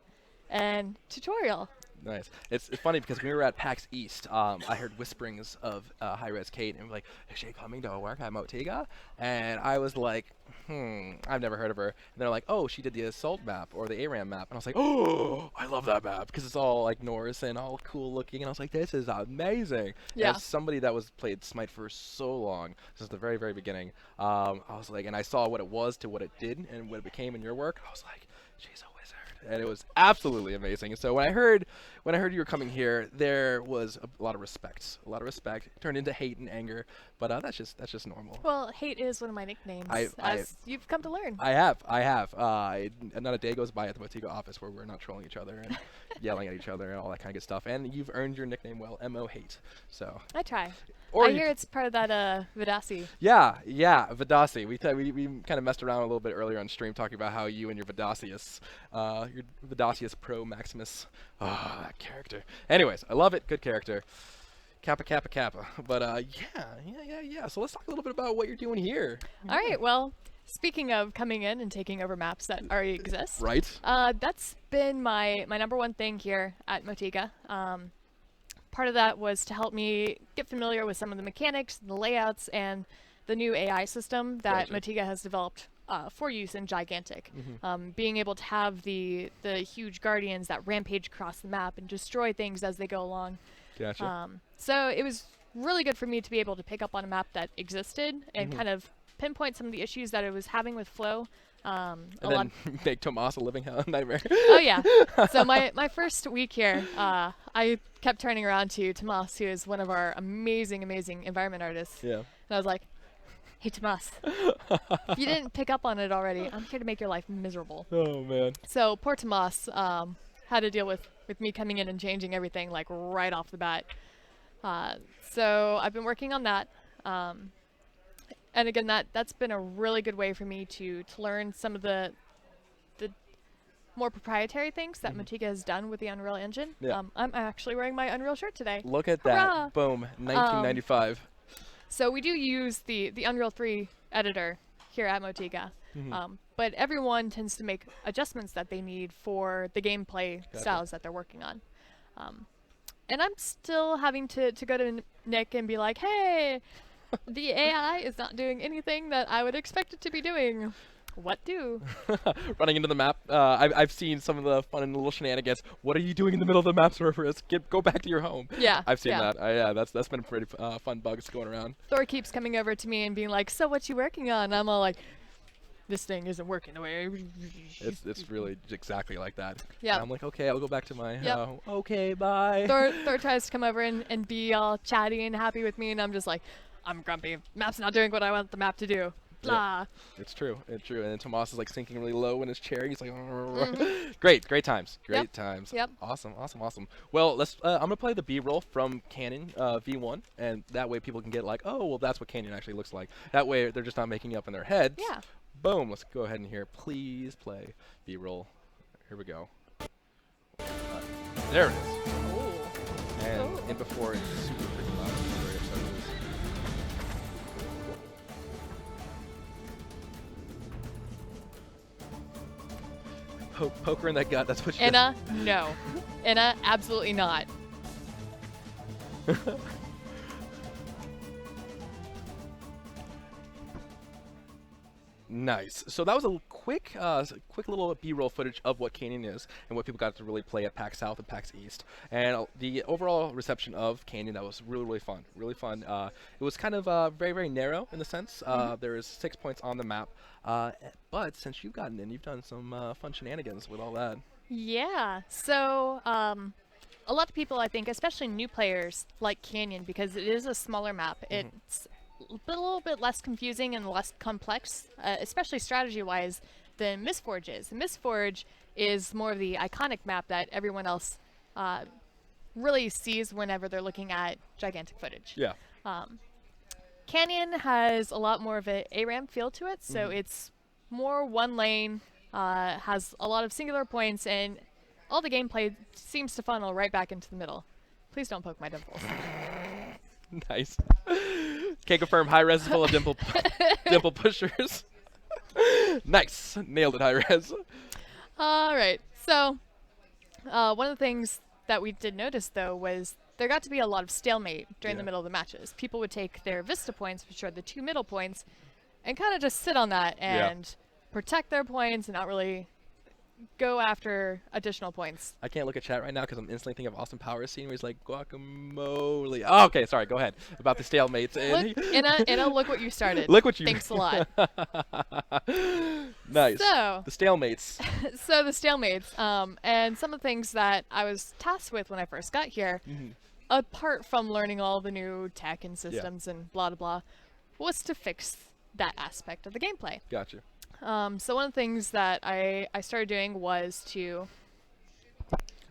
And Tutorial. Nice. It's funny because when we were at PAX East, I heard whisperings of High-Res Kate, and like, is she coming to work at Motiga? And I was like, I've never heard of her. And they're like, oh, she did the Assault map or the ARAM map. And I was like, oh, I love that map because it's all like Norse and all cool looking. And I was like, this is amazing. Yeah. As somebody that played Smite for so long, since the very, very beginning, I was like, and I saw what it was to what it did and what it became in your work. I was like, she's a wizard. And it was absolutely amazing. So when I heard you were coming here, there was a lot of respect. It turned into hate and anger, but that's just normal. Well, hate is one of my nicknames, as you've come to learn. I have. Not a day goes by at the Motiga office where we're not trolling each other and yelling at each other and all that kind of good stuff. And you've earned your nickname well, MO Hate. So. I try. Or I you hear it's part of that Vidasi. Yeah, Vidasi. We kind of messed around a little bit earlier on stream talking about how you and your Vidasius Pro Maximus, that character. Anyways, I love it. Good character. Kappa. But yeah. So let's talk a little bit about what you're doing here. All right. Well, speaking of coming in and taking over maps that already exist, Right. That's been my number one thing here at Motiga. Part of that was to help me get familiar with some of the mechanics, the layouts, and the new AI system that Gotcha. Motiga has developed for use in Gigantic. Being able to have the huge guardians that rampage across the map and destroy things as they go along. Gotcha. So it was really good for me to be able to pick up on a map that existed and kind of pinpoint some of the issues that it was having with flow. And then make Tomas a living hell nightmare. Oh yeah. So my first week here, I kept turning around to Tomas, who is one of our amazing environment artists. Yeah. And I was like, hey Tomas, if you didn't pick up on it already, I'm here to make your life miserable. Oh man. So poor Tomas had to deal with me coming in and changing everything like right off the bat. So I've been working on that. And again, that's been a really good way for me to learn some of the more proprietary things that Motiga has done with the Unreal Engine. Yeah. I'm actually wearing my Unreal shirt today. Look at Hurrah! that. Boom. 1995. So we do use the Unreal 3 editor here at Motiga. But everyone tends to make adjustments that they need for the gameplay styles that they're working on. And I'm still having to go to Nick and be like, hey, the AI is not doing anything that I would expect it to be doing. What do? Running into the map. I've seen some of the fun and little shenanigans. What are you doing in the middle of the map, Cerberus? Go back to your home. Yeah. I've seen yeah. that. That's been pretty fun bugs going around. Thor keeps coming over to me and being like, so what you working on? I'm all like, this thing isn't working the way. It's really exactly like that. Yeah. And I'm like, okay, I'll go back to my. Yep. Okay, bye. Thor tries to come over and be all chatty and happy with me, and I'm just like, I'm grumpy. Map's not doing what I want the map to do. Blah. It's true. And then Tomas is like sinking really low in his chair. He's like, great times. Great times. Yep. Awesome. Well, I'm gonna play the B-roll from Canyon V1, and that way people can get like, oh, well, that's what Canyon actually looks like. That way they're just not making it up in their heads. Yeah. Boom. Let's go ahead and here. Please play B-roll. Here we go. There it is. Ooh. And before it's super freaking loud. Poke her in the gut. That's what she did. Inna, no. Inna, absolutely not. Nice. So that was a quick little B-roll footage of what Canyon is and what people got to really play at PAX South and PAX East. And the overall reception of Canyon, that was really fun. Really fun. It was kind of very narrow in the sense. There is 6 points on the map. But since you've gotten in, you've done some fun shenanigans with all that. Yeah. So, a lot of people, I think, especially new players, like Canyon because it is a smaller map. It's a little bit less confusing and less complex, especially strategy-wise, than Mistforge is. Mistforge is more of the iconic map that everyone else really sees whenever they're looking at gigantic footage. Yeah. Canyon has a lot more of an ARAM feel to it, so it's more one lane, has a lot of singular points, and all the gameplay seems to funnel right back into the middle. Please don't poke my dimples. Nice. Can confirm high res is full of dimple pushers. Nice. Nailed it, high res. All right. So, one of the things that we did notice, though, was there got to be a lot of stalemate during the middle of the matches. People would take their Vista points, which are the 2 middle points, and kind of just sit on that and protect their points and not really go after additional points. I can't look at chat right now because I'm instantly thinking of Austin Powers scene where he's like, guacamole. Oh, okay, sorry, go ahead. About the stalemates. Look, Inna, look what you started. Look what you... Thanks a lot. Nice. So, the stalemates. So the stalemates, and some of the things that I was tasked with when I first got here, apart from learning all the new tech and systems and blah, blah, blah, was to fix that aspect of the gameplay. Gotcha. So one of the things that I started doing was to...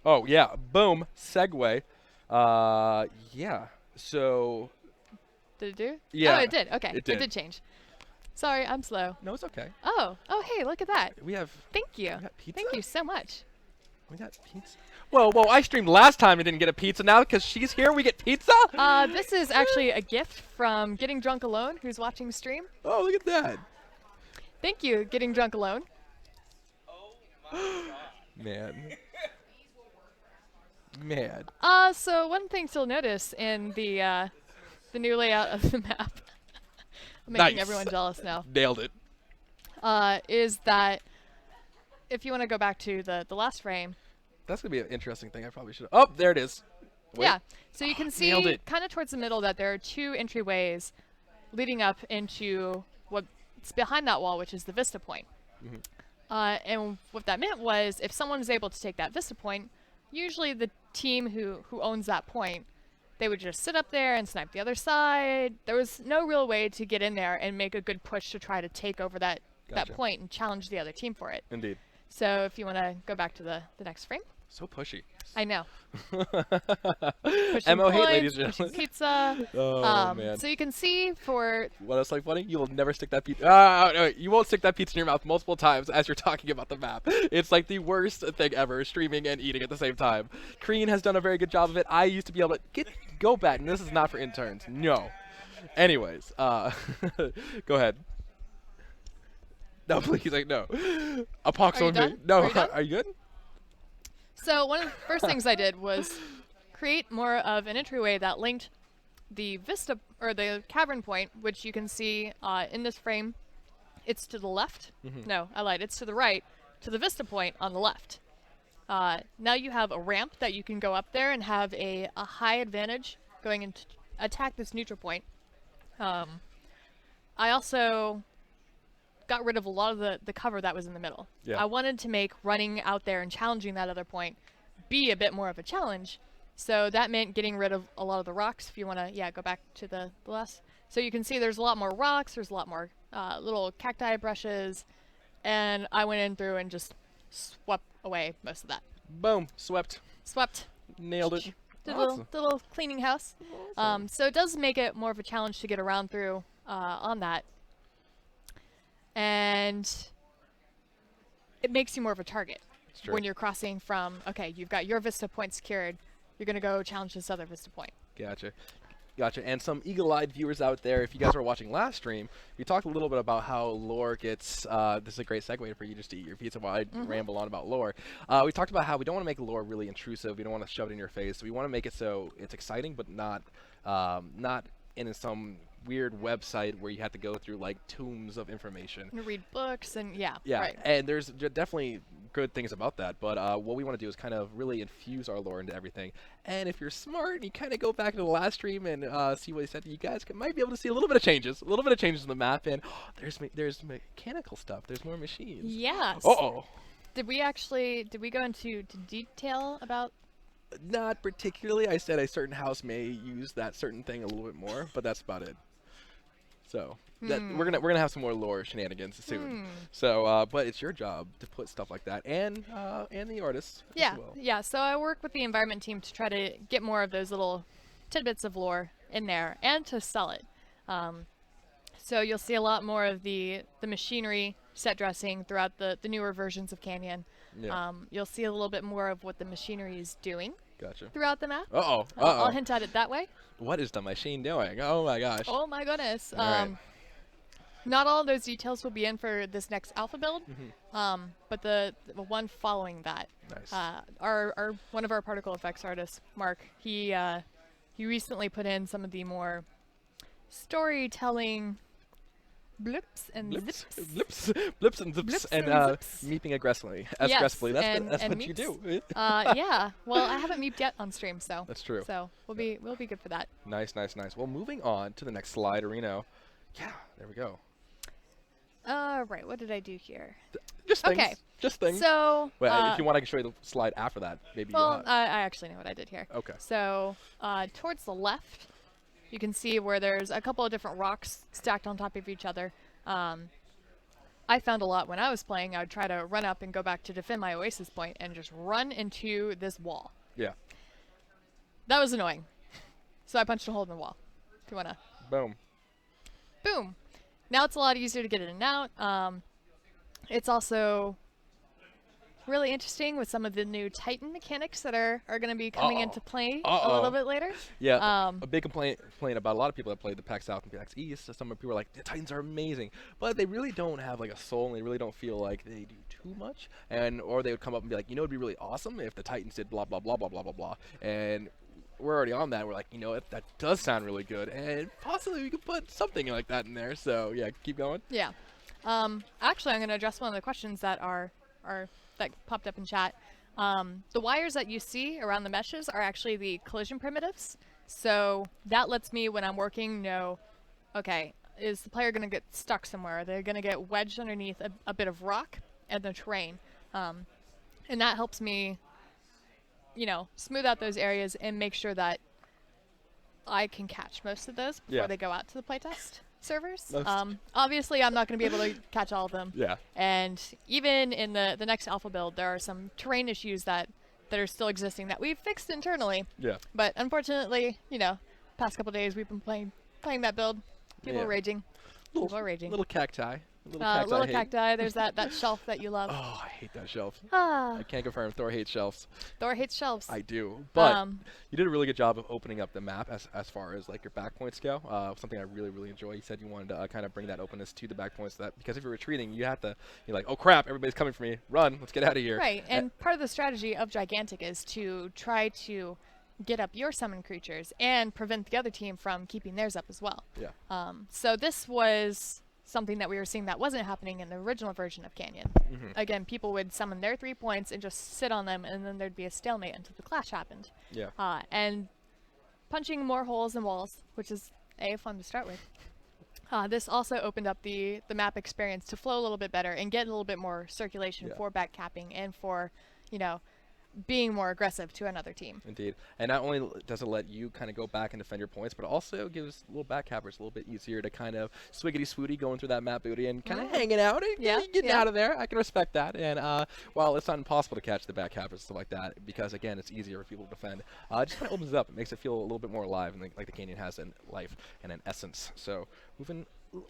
Oh, yeah. Boom. Segue. Yeah. So... Did it do? Yeah. Oh, it did. Okay. It did. It did change. Sorry, I'm slow. No, it's okay. Oh, hey, look at that. We have... Thank you. We got pizza? Thank you so much. We got pizza? Whoa, I streamed last time and didn't get a pizza. Now because she's here, we get pizza? This is actually a gift from Getting Drunk Alone, who's watching the stream. Oh, look at that. Thank you, Getting Drunk Alone. Man. Man. So one thing you'll notice in the new layout of the map, I'm making Nice. everyone jealous now, Nailed it. is that if you want to go back to the last frame, That's going to be an interesting thing. I probably should... Oh, there it is. Wait. yeah, so you can Nailed see it. kind of towards the middle that there are 2 entryways leading up into what's behind that wall, which is the Vista point. And what that meant was if someone was able to take that Vista point, usually the team who owns that point, they would just sit up there and snipe the other side. There was no real way to get in there and make a good push to try to take over that Gotcha. point and challenge the other team for it. Indeed. So if you want to go back to the next frame. So pushy. I know. Pushing MO hate, points, ladies and pushing gentlemen. pizza. Oh, man. So you can see for... What else like funny? You will never stick that pizza. No, you won't stick that pizza in your mouth multiple times as you're talking about the map. It's like the worst thing ever, streaming and eating at the same time. Kreen has done a very good job of it. I used to be able to go back, and this is not for interns. No. Anyways, go ahead. No, please, like no. Apox Are you on me. done? No, Are you done? are you good? So one of the first things I did was create more of an entryway that linked the Vista, or the cavern point, which you can see in this frame. It's to the left. No, I lied. It's to the right, to the Vista point on the left. Now you have a ramp that you can go up there and have a high advantage going into attack this neutral point. I also got rid of a lot of the cover that was in the middle. Yeah. I wanted to make running out there and challenging that other point be a bit more of a challenge. So that meant getting rid of a lot of the rocks. If you want to, go back to the last. So you can see there's a lot more rocks. There's a lot more little cacti brushes. And I went in through and just swept away most of that. Boom. Swept. Swept. Nailed it. Did Awesome. a little cleaning house. So it does make it more of a challenge to get around through on that. And it makes you more of a target It's true. when you're crossing from, okay, you've got your Vista point secured, you're going to go challenge this other Vista point. Gotcha. Gotcha. And some eagle-eyed viewers out there, if you guys were watching last stream, we talked a little bit about how lore gets. This is a great segue for you just to eat your pizza while I ramble on about lore. We talked about how we don't want to make lore really intrusive. We don't want to shove it in your face. We want to make it so it's exciting, but not in some weird website where you have to go through like tombs of information. And read books and yeah. Yeah, and there's definitely good things about that, but what we want to do is kind of really infuse our lore into everything. And if you're smart and you kind of go back to the last stream and see what he said, you guys might be able to see a little bit of changes in the map, and there's mechanical stuff, there's more machines. Yeah. Uh-oh. Did we go into detail about? Not particularly. I said a certain house may use that certain thing a little bit more, but that's about it. So that we're gonna have some more lore shenanigans soon. So, but it's your job to put stuff like that, and the artists Yeah, as well. yeah. So I work with the environment team to try to get more of those little tidbits of lore in there, and to sell it. So you'll see a lot more of the machinery set dressing throughout the newer versions of Canyon. Yeah. You'll see a little bit more of what the machinery is doing Gotcha. throughout the map. Uh-oh. I'll hint at it that way. What is the machine doing? Oh my gosh. Oh my goodness. All right. Not all of those details will be in for this next alpha build, but the one following that. Nice. Our one of our particle effects artists, Mark, he recently put in some of the more storytelling blips and zips. Blips and zips, Blips and and zips. meeping aggressively. Yes, Aggressively. That's and what you do. Yeah. Well, I haven't meeped yet on stream, so That's true. So we'll be good for that. Nice. Well, moving on to the next slide, Reno. Yeah, there we go. Right. What did I do here? Just things. Okay. Just things. So. Well, if you want, I can show you the slide after that. Maybe. Well, I actually know what I did here. Okay. So, towards the left, you can see where there's a couple of different rocks stacked on top of each other. I found a lot when I was playing. I would try to run up and go back to defend my oasis point and just run into this wall. Yeah. That was annoying. So I punched a hole in the wall. If you wanna. Boom. Boom. Now it's a lot easier to get in and out. It's also really interesting with some of the new Titan mechanics that are going to be coming into play a little bit later. Yeah, a big complaint about a lot of people that played the PAX South and PAX East. Some people are like, the Titans are amazing, but they really don't have like a soul, and they really don't feel like they do too much. Or they would come up and be like, it'd be really awesome if the Titans did blah blah blah blah blah blah blah. And we're already on that. We're like, that does sound really good, and possibly we could put something like that in there. So yeah, keep going. Yeah. Actually, I'm going to address one of the questions that that popped up in chat. The wires that you see around the meshes are actually the collision primitives. So that lets me, when I'm working, know, okay, is the player going to get stuck somewhere? Are they going to get wedged underneath a bit of rock and the terrain? And that helps me, smooth out those areas and make sure that I can catch most of those before they go out to the playtest servers. Obviously, I'm not going to be able to catch all of them. Yeah. And even in the next alpha build, there are some terrain issues that are still existing that we've fixed internally. Yeah. But unfortunately, past couple days we've been playing that build. People are raging. People are raging. Little cacti. Little cacti. There's that shelf that you love. Oh, I hate that shelf. Ah, I can't confirm. Thor hates shelves. Thor hates shelves. I do, but you did a really good job of opening up the map as far as like your back points go. Something I really really enjoy. You said you wanted to kind of bring that openness to the back points, because if you're retreating, you're like, oh crap, everybody's coming for me. Run, let's get out of here. Right, and part of the strategy of Gigantic is to try to get up your summon creatures and prevent the other team from keeping theirs up as well. Yeah. So this was something that we were seeing that wasn't happening in the original version of Canyon. Again, people would summon their 3 points and just sit on them, and then there'd be a stalemate until the clash happened. Yeah. And punching more holes in walls, which is fun to start with. This also opened up the map experience to flow a little bit better and get a little bit more circulation for back capping and for, being more aggressive to another team. Indeed. And not only does it let you kind of go back and defend your points, but also gives little back cappers a little bit easier to kind of swiggity-swooty going through that map booty and kind of hanging out and getting out of there. I can respect that. And while it's not impossible to catch the back cappers and stuff like that, because again, it's easier for people to defend, it just kind of opens it up. It makes it feel a little bit more alive, and like the Canyon has in life and an essence. So moving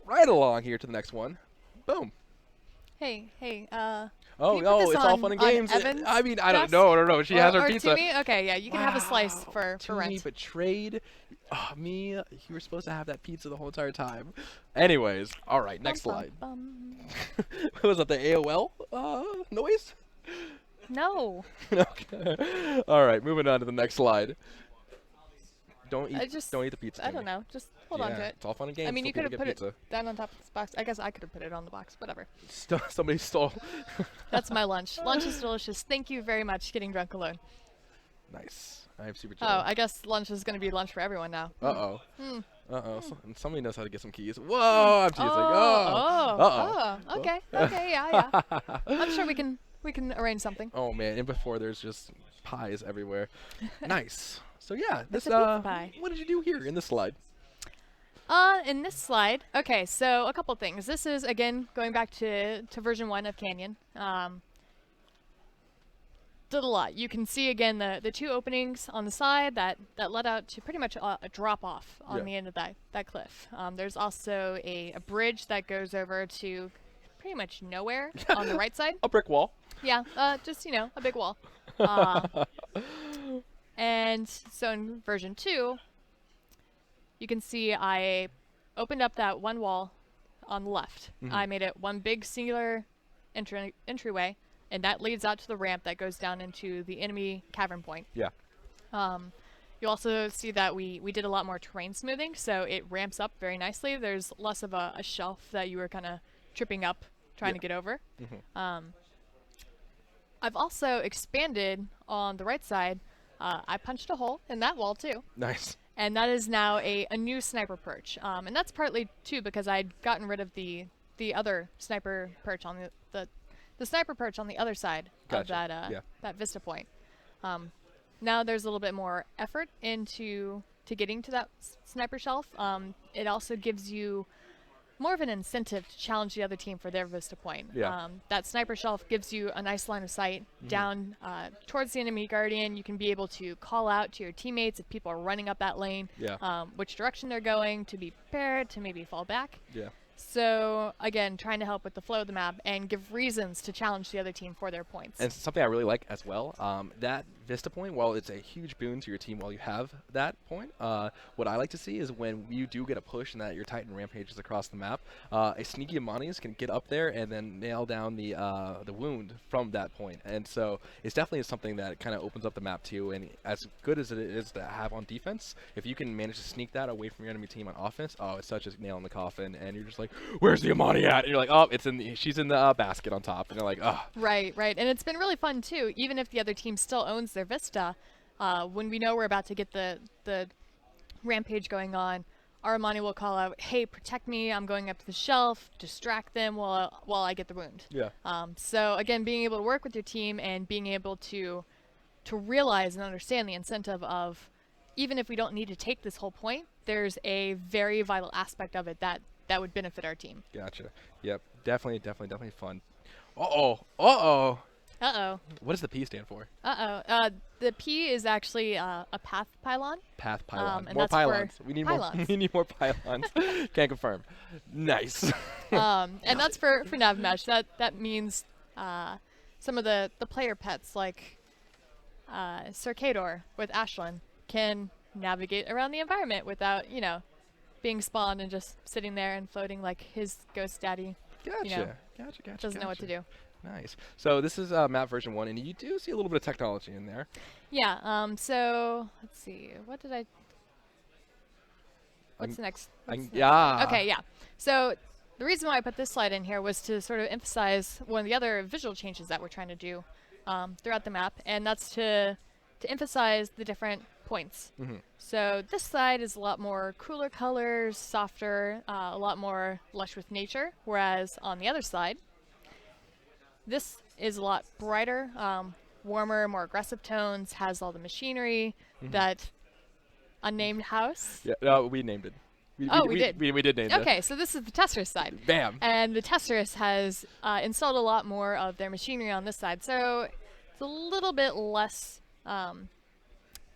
right along here to the next one. Boom. Hey, hey. Oh you put no, this it's all on- fun and on games. Evan's I mean, I don't desk? know. No. She has her or pizza. Toomey? Okay, yeah, you can have a slice for Toomey rent. betrayed me. You were supposed to have that pizza the whole entire time. Anyways, all right, next Bum, slide. bum, bum. What was that? The AOL noise? No. Okay. All right, moving on to the next slide. Don't I eat. just- Don't eat the pizza. I don't know. Just hold on to Yeah, it. It's all fun and games. I mean, till you could people have get put pizza. it down on top of this box. I guess I could have put it on the box. Whatever. Somebody stole. That's my lunch. Lunch is delicious. Thank you very much. Getting drunk alone. Nice. I have super Oh, jelly. I guess lunch is going to be lunch for everyone now. Uh-oh. Hmm. Uh-oh. And somebody knows how to get some keys. Whoa, I'm teasing. Oh, Uh-oh. oh, okay, okay, yeah. I'm sure we can arrange something. Oh, man. And before, there's just pies everywhere. Nice. So, yeah. This, It's a pizza pie. What did you do here in this slide? In this slide, okay, so a couple things. This is, again, going back to version 1 of Canyon. Did a lot. You can see, again, the two openings on the side that led out to pretty much a drop-off on Yeah. the end of that cliff. There's also a bridge that goes over to pretty much nowhere on the right side. A brick wall. Yeah, just, a big wall. And so in version 2, you can see I opened up that one wall on the left. I made it one big singular entryway, and that leads out to the ramp that goes down into the enemy cavern point. Yeah. You also see that we did a lot more terrain smoothing, so it ramps up very nicely. There's less of a shelf that you were kind of tripping up trying to get over. I've also expanded on the right side. I punched a hole in that wall too, Nice. and that is now a new sniper perch. And that's partly too because I'd gotten rid of the other sniper perch on the sniper perch on the other side of Gotcha. that that vista point. Now there's a little bit more effort into getting to that sniper shelf. It also gives you more of an incentive to challenge the other team for their vista point. Yeah. That sniper shelf gives you a nice line of sight down towards the enemy guardian. You can be able to call out to your teammates if people are running up that lane, Yeah. which direction they're going, to be prepared, to maybe fall back. Yeah. So again, trying to help with the flow of the map and give reasons to challenge the other team for their points. And something I really like as well, that Vista point, while it's a huge boon to your team while you have that point, what I like to see is when you do get a push and that your Titan rampages across the map, a sneaky Amani's can get up there and then nail down the wound from that point. And so it's definitely something that kind of opens up the map too. And as good as it is to have on defense, if you can manage to sneak that away from your enemy team on offense, oh, it's such a nail in the coffin. And you're just like, where's the Amani at? And you're like, oh, she's in the basket on top. And you're like, oh. Right. And it's been really fun too, even if the other team still owns their Vista. When we know we're about to get the rampage going on, our Amani will call out, hey, protect me, I'm going up to the shelf, distract them while I get the wound. Yeah. So again, being able to work with your team and being able to realize and understand the incentive of, even if we don't need to take this whole point, there's a very vital aspect of it that would benefit our team. Gotcha. Yep. Definitely fun. Uh-oh. Uh-oh. Uh-oh. What does the P stand for? Uh-oh. The P is actually a path pylon. Path pylon. And More that's for pylons. We need pylons. more. We need more pylons. Can't confirm. Nice. And that's for NavMesh. That means some of the player pets like Circador with Ashlyn can navigate around the environment without, being spawned and just sitting there and floating like his ghost daddy Gotcha. Gotcha. doesn't know what to do. Nice. So this is map version 1, and you do see a little bit of technology in there. Yeah. So let's see. What's the next? Yeah. Okay. Yeah. So the reason why I put this slide in here was to sort of emphasize one of the other visual changes that we're trying to do throughout the map, and that's to emphasize the different points. So this side is a lot more cooler colors, softer, a lot more lush with nature, whereas on the other side, this is a lot brighter, warmer, more aggressive tones, has all the machinery, that unnamed house. Yeah. No, we named it. We did. We did name it. Okay, so this is the Tesserus side. Bam. And the Tesserus has installed a lot more of their machinery on this side, so it's a little bit less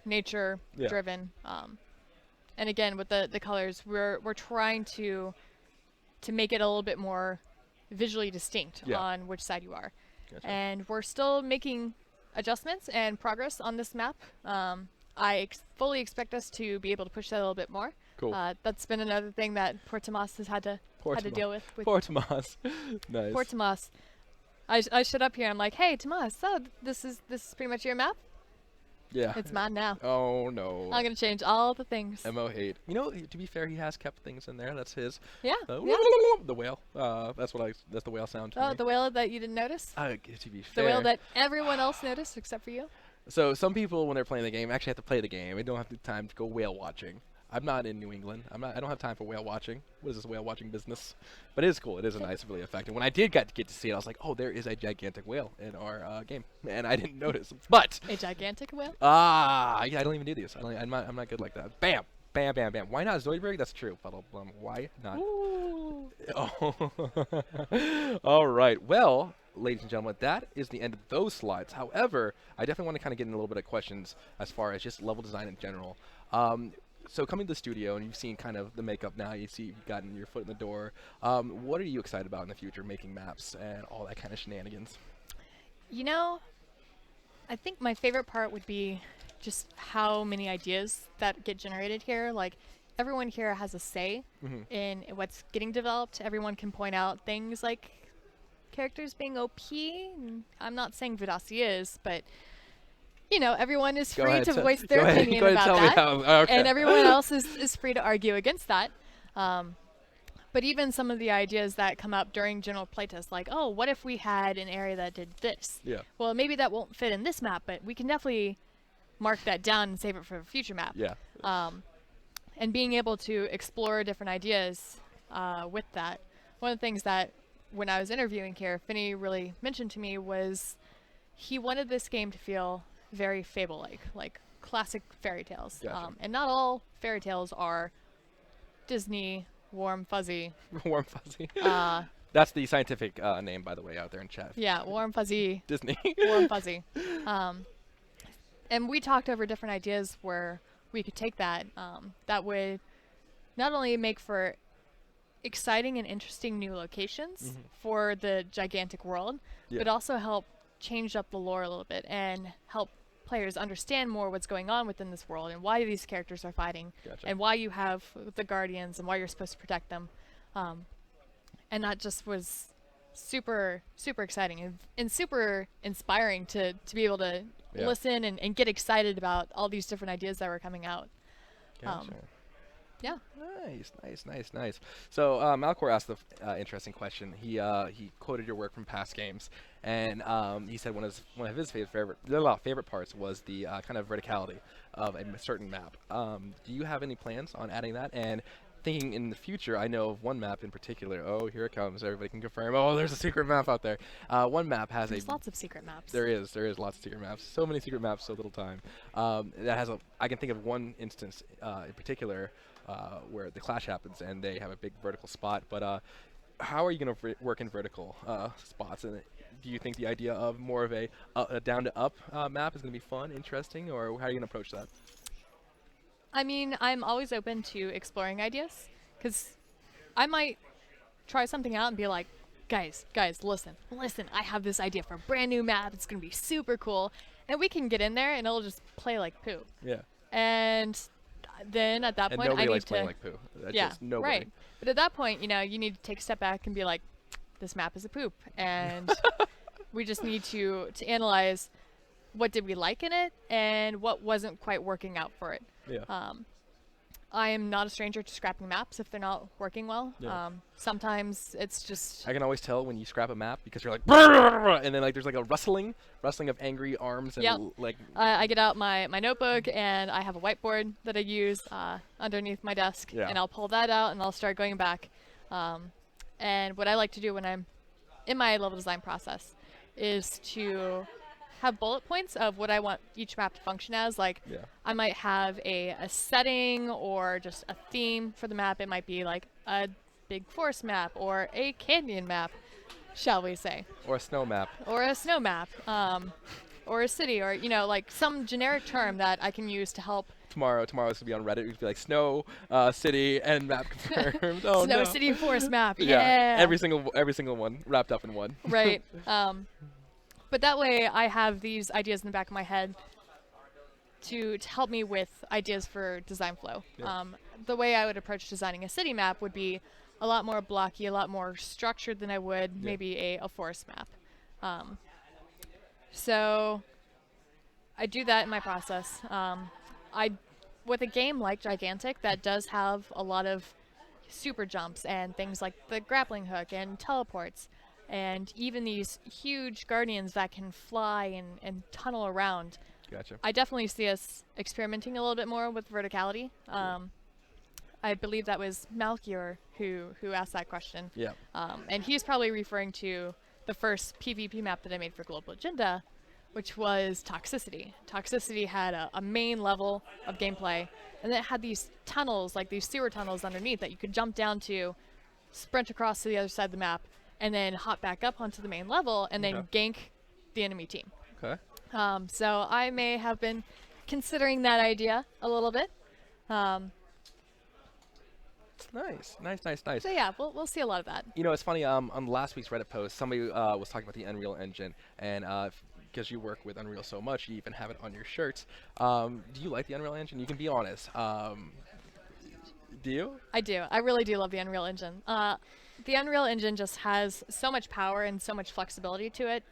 nature driven. And again, with the colors, we're trying to make it a little bit more visually distinct Yeah. on which side you are. Gotcha. And we're still making adjustments and progress on this map. I fully expect us to be able to push that a little bit more. Cool. That's been another thing that Poor Tomas has had to deal with. Poor Tomas. Nice. Poor Tomas. I showed up here. I'm like, hey, Tomas, so this is pretty much your map. Yeah. It's mine now. Oh no. I'm gonna change all the things. Mo hate. You know, to be fair, he has kept things in there. That's his. Yeah. The, Yeah. the whale. That's the whale sound. To Oh, me. the whale that you didn't notice. To be The fair. whale that everyone else noticed except for you. So some people, when they're playing the game, actually have to play the game. They don't have the time to go whale watching. I'm not in New England. I don't have time for whale watching. What is this whale watching business? But it is cool. It is a nice, really effective. When I did get to see it, I was like, oh, there is a gigantic whale in our game, and I didn't notice. But A gigantic whale. yeah, I don't even do these. I'm not good like that. Bam, bam, bam, bam. Why not Zoidberg? That's true. Why not? Ooh. Oh. All right. Well, ladies and gentlemen, that is the end of those slides. However, I definitely want to kind of get in a little bit of questions as far as just level design in general. So coming to the studio, and you've seen kind of the makeup now, you see you've gotten your foot in the door. What are you excited about in the future, making maps and all that kind of shenanigans? You know, I think my favorite part would be just how many ideas that get generated here. Like, everyone here has a say in what's getting developed. Everyone can point out things like characters being OP. And I'm not saying Vidasi is, but you know, everyone is Go free ahead, to so- voice go their ahead- opinion go ahead and about tell me that. how- okay. And everyone else is free to argue against that. But even some of the ideas that come up during general playtest, like, oh, what if we had an area that did this? Yeah. Well, maybe that won't fit in this map, but we can definitely mark that down and save it for a future map. Yeah. And being able to explore different ideas with that. One of the things that when I was interviewing here, Finney really mentioned to me was he wanted this game to feel very fable-like, like classic fairy tales. Gotcha. And not all fairy tales are Disney, warm, fuzzy. Warm fuzzy. Uh, That's the scientific name, by the way, out there in chat. yeah, warm, fuzzy, Disney. warm, fuzzy. And we talked over different ideas where we could take that. That would not only make for exciting and interesting new locations for the gigantic world, Yeah. but also help change up the lore a little bit and help players understand more what's going on within this world and why these characters are fighting Gotcha. and why you have the guardians and why you're supposed to protect them. And that just was super, super exciting and super inspiring to be able to Yeah. listen and get excited about all these different ideas that were coming out. Gotcha. Yeah. Nice. So Malcor asked the interesting question. He quoted your work from past games, and he said one of his favorite parts was the kind of verticality of a certain map. Do you have any plans on adding that? And thinking in the future, I know of one map in particular. Oh, here it comes. Everybody can confirm. Oh, there's a secret map out there. One map has There's lots of secret maps. There is lots of secret maps. So many secret maps, so little time. That has I can think of one instance in particular where the clash happens and they have a big vertical spot. But how are you going to work in vertical spots? And do you think the idea of more of a down to up map is going to be fun, interesting, or how are you going to approach that? I mean, I'm always open to exploring ideas because I might try something out and be like, guys, listen, I have this idea for a brand new map. It's going to be super cool. And we can get in there and it'll just play like poo. Yeah. And then at that And point, I nobody need likes to. playing like poo. That's Yeah, just nobody. right. But at that point, you know, you need to take a step back and be like, this map is a poop. And we just need to analyze what did we like in it and what wasn't quite working out for it. Yeah. I am not a stranger to scrapping maps if they're not working well. Yeah. Sometimes it's just I can always tell when you scrap a map because you're like, "Brrrr!" And then like there's like a rustling of angry arms and Yep. like I get out my notebook and I have a whiteboard that I use underneath my desk, Yeah. and I'll pull that out and I'll start going back. And what I like to do when I'm in my level design process is to have bullet points of what I want each map to function as. Like, Yeah. I might have a setting or just a theme for the map. It might be like a big forest map or a canyon map, shall we say. or a snow map. Or a snow map, or a city, or, you know, like some generic term that I can use to help Tomorrow's gonna be on Reddit. It's gonna be like Snow City and map confirmed. Oh Snow no. City Forest map. Yeah. Every single one wrapped up in one. Right. But that way I have these ideas in the back of my head to help me with ideas for design flow. Yeah. The way I would approach designing a city map would be a lot more blocky, a lot more structured than I would maybe a forest map. So I do that in my process. With a game like Gigantic that does have a lot of super jumps and things like the grappling hook and teleports, and even these huge guardians that can fly and tunnel around. Gotcha. I definitely see us experimenting a little bit more with verticality. I believe that was Malkior who asked that question. Yeah. And he's probably referring to the first PvP map that I made for Global Agenda, which was Toxicity. Toxicity had a main level of gameplay, and then it had these tunnels, like these sewer tunnels underneath that you could jump down to, sprint across to the other side of the map, and then hop back up onto the main level, and then gank the enemy team. Okay. So I may have been considering that idea a little bit. Nice. So yeah, we'll see a lot of that. You know, it's funny. On last week's Reddit post, somebody was talking about the Unreal Engine, and because you work with Unreal so much, you even have it on your shirts. Do you like the Unreal Engine? You can be honest. Do you? I do. I really do love the Unreal Engine. The Unreal Engine just has so much power and so much flexibility to it,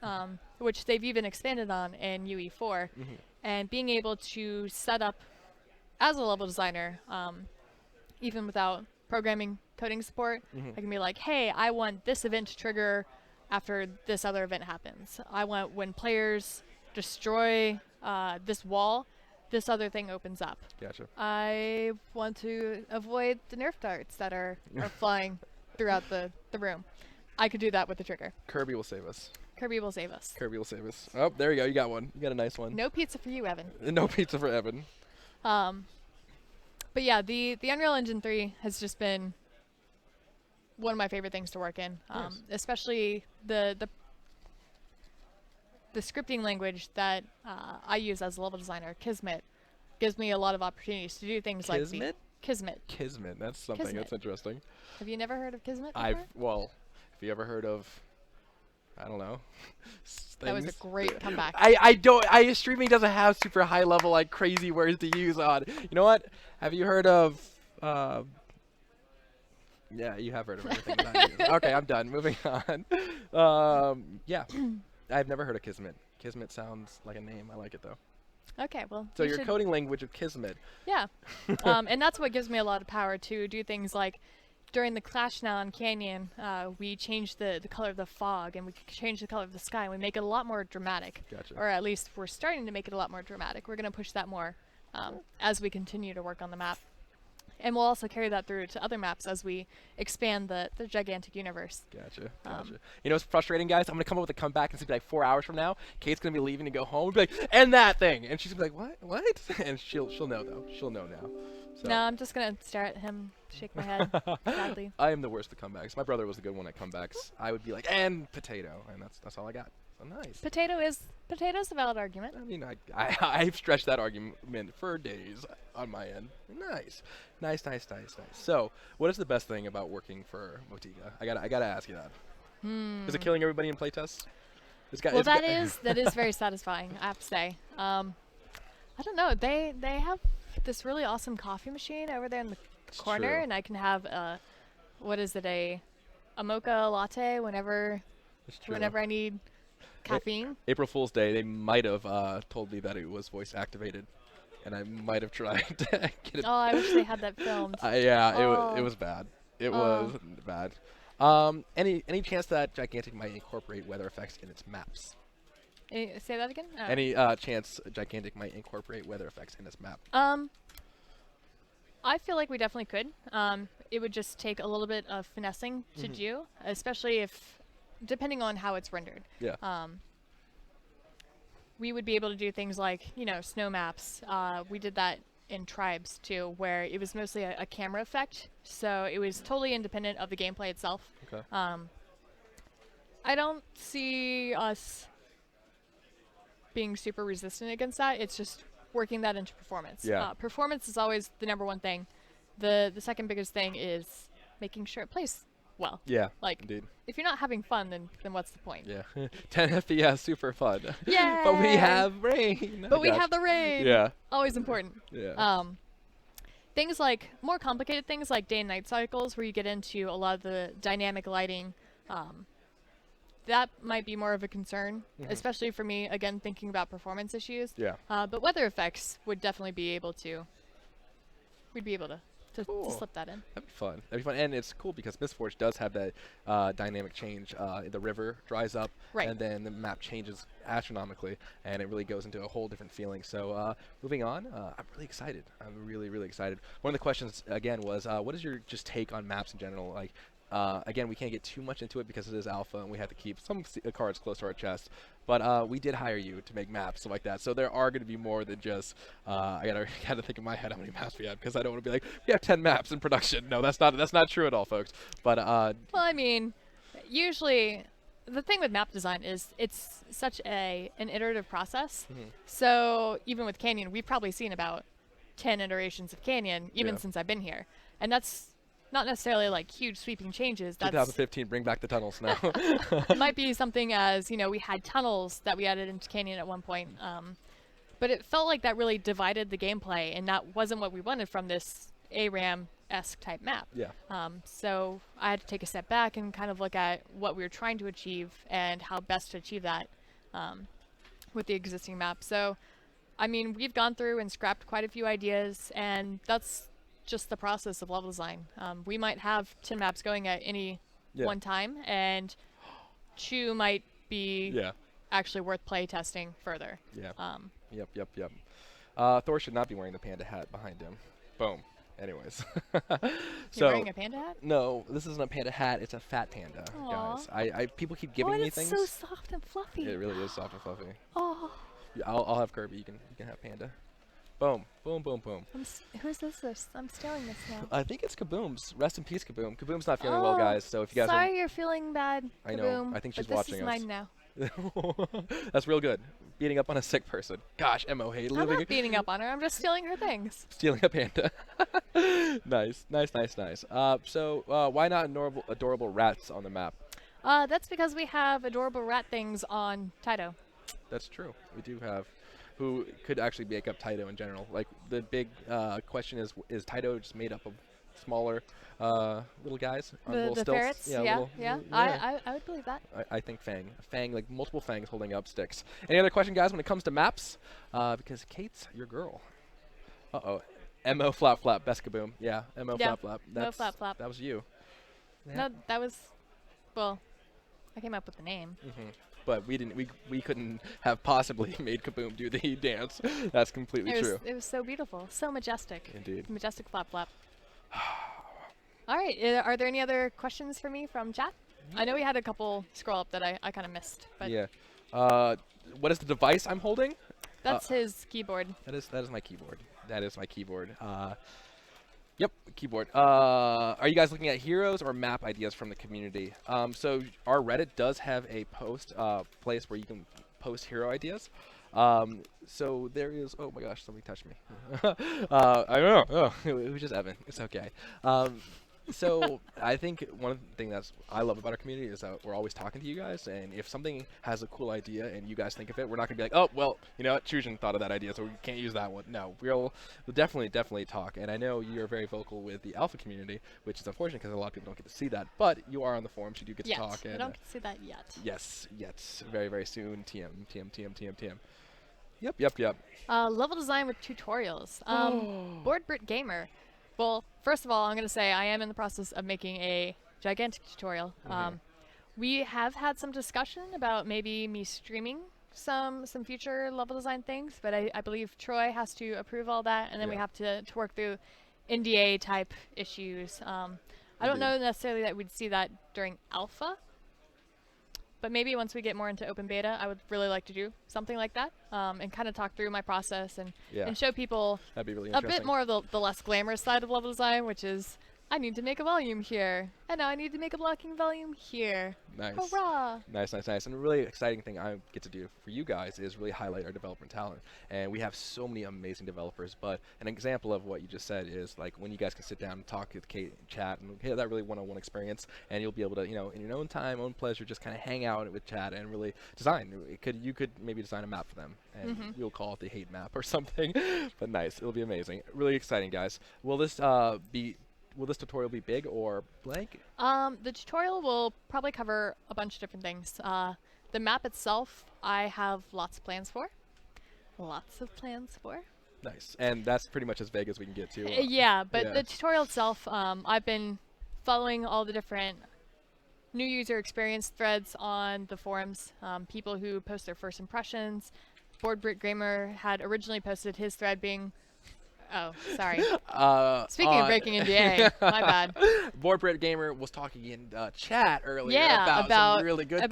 which they've even expanded on in UE4. And being able to set up as a level designer, even without programming coding support, I can be like, hey, I want this event to trigger after this other event happens. I want when players destroy this wall, this other thing opens up. Gotcha. I want to avoid the Nerf darts that are flying throughout the room. I could do that with the trigger. Kirby will save us. Kirby will save us. Kirby will save us. Oh, there you go. You got one. You got a nice one. No pizza for you, Evan. No pizza for Evan. But yeah, the Unreal Engine 3 has just been one of my favorite things to work in. Nice. Especially the scripting language that I use as a level designer, Kismet, gives me a lot of opportunities to do things like the Kismet. Kismet. That's something. Kismet. That's interesting. Have you never heard of Kismet before? Well, have you ever heard of? I don't know. That was a things? great comeback. I don't. Streaming doesn't have super high level like crazy words to use on. You know what? Have you heard of? Yeah, you have heard of everything that I use. Okay, I'm done. Moving on. Yeah, I've never heard of Kismet. Kismet sounds like a name. I like it though. Okay, well. So you your should- coding language of Kismet. Yeah. And that's what gives me a lot of power to do things like during the Clash now in Canyon, we change the color of the fog and we change the color of the sky and we make it a lot more dramatic. Gotcha. Or at least we're starting to make it a lot more dramatic. We're going to push that more as we continue to work on the map. And we'll also carry that through to other maps as we expand the Gigantic universe. Gotcha. You know what's frustrating, guys? I'm going to come up with a comeback and it's going to be like 4 hours from now. Kate's going to be leaving to go home and be like, and that thing. And she's going to be like, what? And she'll know, though. She'll know now. So. No, I'm just going to stare at him, shake my head sadly. I am the worst at comebacks. My brother was the good one at comebacks. I would be like, and potato. And that's all I got. So nice. Potato's a valid argument. I mean, I've stretched that argument for days on my end. Nice. So, what is the best thing about working for Motiga? I gotta ask you that. Is it killing everybody in playtests? Well, that is very satisfying, I have to say. I don't know. They have this really awesome coffee machine over there in the corner, true. and I can have a mocha latte whenever I need caffeine. April Fool's Day, they might have told me that it was voice activated, and I might have tried to get it. Oh, I wish they had that filmed. It was bad. It was bad. Any chance that Gigantic might incorporate weather effects in its maps? Say that again? Oh. Any chance Gigantic might incorporate weather effects in its map? I feel like we definitely could. It would just take a little bit of finessing to do, especially depending on how it's rendered. Yeah. We would be able to do things like, snow maps. We did that in Tribes too, where it was mostly a camera effect, so it was totally independent of the gameplay itself. Okay. I don't see us being super resistant against that. It's just working that into performance. Yeah. Performance is always the number one thing. The second biggest thing is making sure it plays well. Yeah. Like, Indeed. if you're not having fun, then what's the point? Yeah. 10 FPS, super fun. Yay! But we have rain. But we have the rain. Yeah. Always important. Yeah. Things like more complicated things like day and night cycles, where you get into a lot of the dynamic lighting. That might be more of a concern, especially for me. Again, thinking about performance issues. Yeah. But weather effects would definitely be able to. We'd be able to Cool. slip that in. That'd be fun. That'd be fun, and it's cool because Mistforge does have that dynamic change. The river dries up, Right. and then the map changes astronomically, and it really goes into a whole different feeling. So, moving on, I'm really excited. I'm really, really excited. One of the questions again was, what is your just take on maps in general? Like, again, we can't get too much into it because it is alpha, and we have to keep some cards close to our chest. But we did hire you to make maps, stuff like that. So there are going to be more than just. I gotta think in my head how many maps we have, because I don't want to be like, we have 10 maps in production. No, that's not true at all, folks. But Well, I mean, usually the thing with map design is it's such an iterative process. So even with Canyon, we've probably seen about 10 iterations of Canyon, even Yeah. since I've been here. And that's not necessarily like huge sweeping changes. That's 2015, bring back the tunnels now. it might be something as, we had tunnels that we added into Canyon at one point. But it felt like that really divided the gameplay, and that wasn't what we wanted from this ARAM-esque type map. Yeah. So I had to take a step back and kind of look at what we were trying to achieve and how best to achieve that with the existing map. So, I mean, we've gone through and scrapped quite a few ideas, and that's just the process of level design. We might have 10 maps going at any one time, and 2 might be Yeah. actually worth play testing further. Yeah. Yep. Thor should not be wearing the panda hat behind him. Boom. Anyways. You're wearing a panda hat? No, this isn't a panda hat. It's a fat panda, guys. I people keep giving me it's things. so soft and fluffy. It really is soft and fluffy. Oh, Yeah, I'll have Kirby. You can have panda. Boom. who's this? I'm stealing this now. I think it's Kaboom's. Rest in peace, Kaboom. Kaboom's not feeling well, guys. So if you guys sorry you're feeling bad, I know. Kaboom, I think she's but watching this is us. mine now. That's real good. Beating up on a sick person. Gosh, Mo hate I'm living not beating up on her. I'm just stealing her things. stealing a panda. Nice. So why not adorable rats on the map? That's because we have adorable rat things on Taito. That's true. We do have, who could actually make up Taito in general. Like the big question is Taito just made up of smaller little guys on The little stilts? ferrets? Yeah. Yeah. little- I would believe that. I think Fang, like multiple fangs holding up sticks. Any other question, guys, when it comes to maps? Because Kate's your girl. Uh-oh. M.O. Flap Flap, best Kaboom. Yeah, M.O. Yeah, Flap Flap. Mo Flap Flap. That was you. No, that was, well, I came up with the name. But we couldn't have possibly made Kaboom do the dance. That's completely true. It was so beautiful, so majestic. Indeed. Majestic Flap Flap. All right, are there any other questions for me from chat? I know we had a couple scroll up that I kind of missed, but Yeah. What is the device I'm holding? that's his keyboard. That is my keyboard. That is my keyboard. Yep, keyboard. Are you guys looking at heroes or map ideas from the community? So our Reddit does have a post place where you can post hero ideas. So there is. Oh my gosh, somebody touched me. I don't know. Oh, it was just Evan. It's okay. So I think one of the things I love about our community is that we're always talking to you guys, and if something has a cool idea and you guys think of it, we're not gonna be like, oh well, you know what, Chujin thought of that idea, so we can't use that one. No, we'll definitely talk. And I know you're very vocal with the alpha community, which is unfortunate because a lot of people don't get to see that, but you are on the forums, you do get to talk. I And don't get to see that yet. yes, very soon. TM. Yep. Level design with tutorials. Board Brit Gamer. Well, first of all, I'm going to say I am in the process of making a gigantic tutorial. We have had some discussion about maybe me streaming some future level design things, but I believe Troy has to approve all that, and then we Yeah. have to work through NDA type issues. I don't know necessarily that we'd see that during alpha, but maybe once we get more into open beta, I would really like to do something like that, and kind of talk through my process and Yeah. show people That'd be really a interesting. bit more of the less glamorous side of level design, which is I need to make a volume here, and now I need to make a blocking volume here. Nice. Hurrah! Nice, nice, nice. And a really exciting thing I get to do for you guys is really highlight our development talent. And we have so many amazing developers, but an example of what you just said is like when you guys can sit down and talk with Kate and chat and have that really one-on-one experience, and you'll be able to, you know, in your own time, own pleasure, just kind of hang out with chat and really design. You could maybe design a map for them, and you'll call it the hate map or something. But nice, it'll be amazing. Really exciting, guys. Will this tutorial be big or blank? The tutorial will probably cover a bunch of different things. The map itself, I have lots of plans for. Lots of plans for. Nice. And that's pretty much as vague as we can get to. Yeah, but yeah. the tutorial itself, I've been following all the different new user experience threads on the forums, people who post their first impressions. Board Brit Gamer had originally posted his thread being... Oh, sorry. Speaking of breaking NDA, my bad. Board Brit Gamer was talking in chat earlier Yeah, about some really good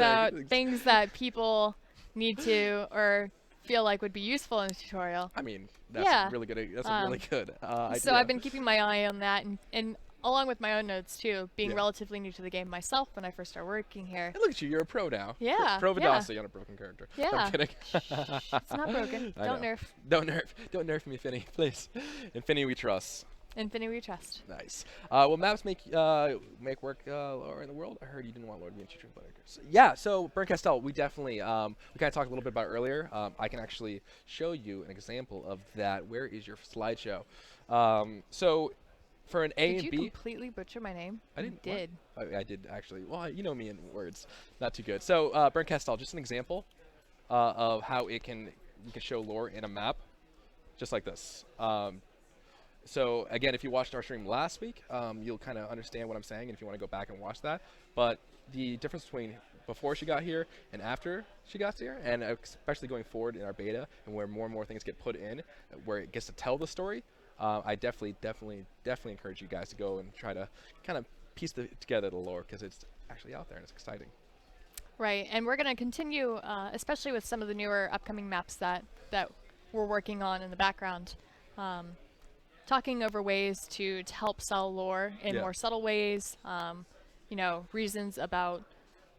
things that people need to or feel like would be useful in a tutorial. I mean, that's Yeah. really good. That's a really good idea. So I've been keeping my eye on that, and along with my own notes too, being Yeah. relatively new to the game myself when I first started working here. Hey, look at you, you're a pro now. Yeah, Pro yeah. Vidasi on a broken character. Yeah. I'm kidding. It's not broken. I Don't know. nerf. Don't nerf me, Finny, please. In Finny we trust. Infinity we trust. Nice. Will maps make work Lore in the world? I heard you didn't want Lore to be in Future Players. Yeah, so Burnt Castell, we definitely, we kind of talked a little bit about it earlier. I can actually show you an example of that. Where is your slideshow? So for an A Did and you B. completely butcher my name? I You didn't. What? did. I did actually. Well, you know me in words. Not too good. So Burnt Castell, just an example of how you can show lore in a map, just like this. So again, if you watched our stream last week, you'll kind of understand what I'm saying, and if you want to go back and watch that. But the difference between before she got here and after she got here, and especially going forward in our beta, and where more and more things get put in, where it gets to tell the story, I definitely encourage you guys to go and try to kind of piece together the lore, because it's actually out there and it's exciting. Right, and we're going to continue, especially with some of the newer upcoming maps that we're working on in the background, talking over ways to help sell lore in Yeah. more subtle ways, you know, reasons about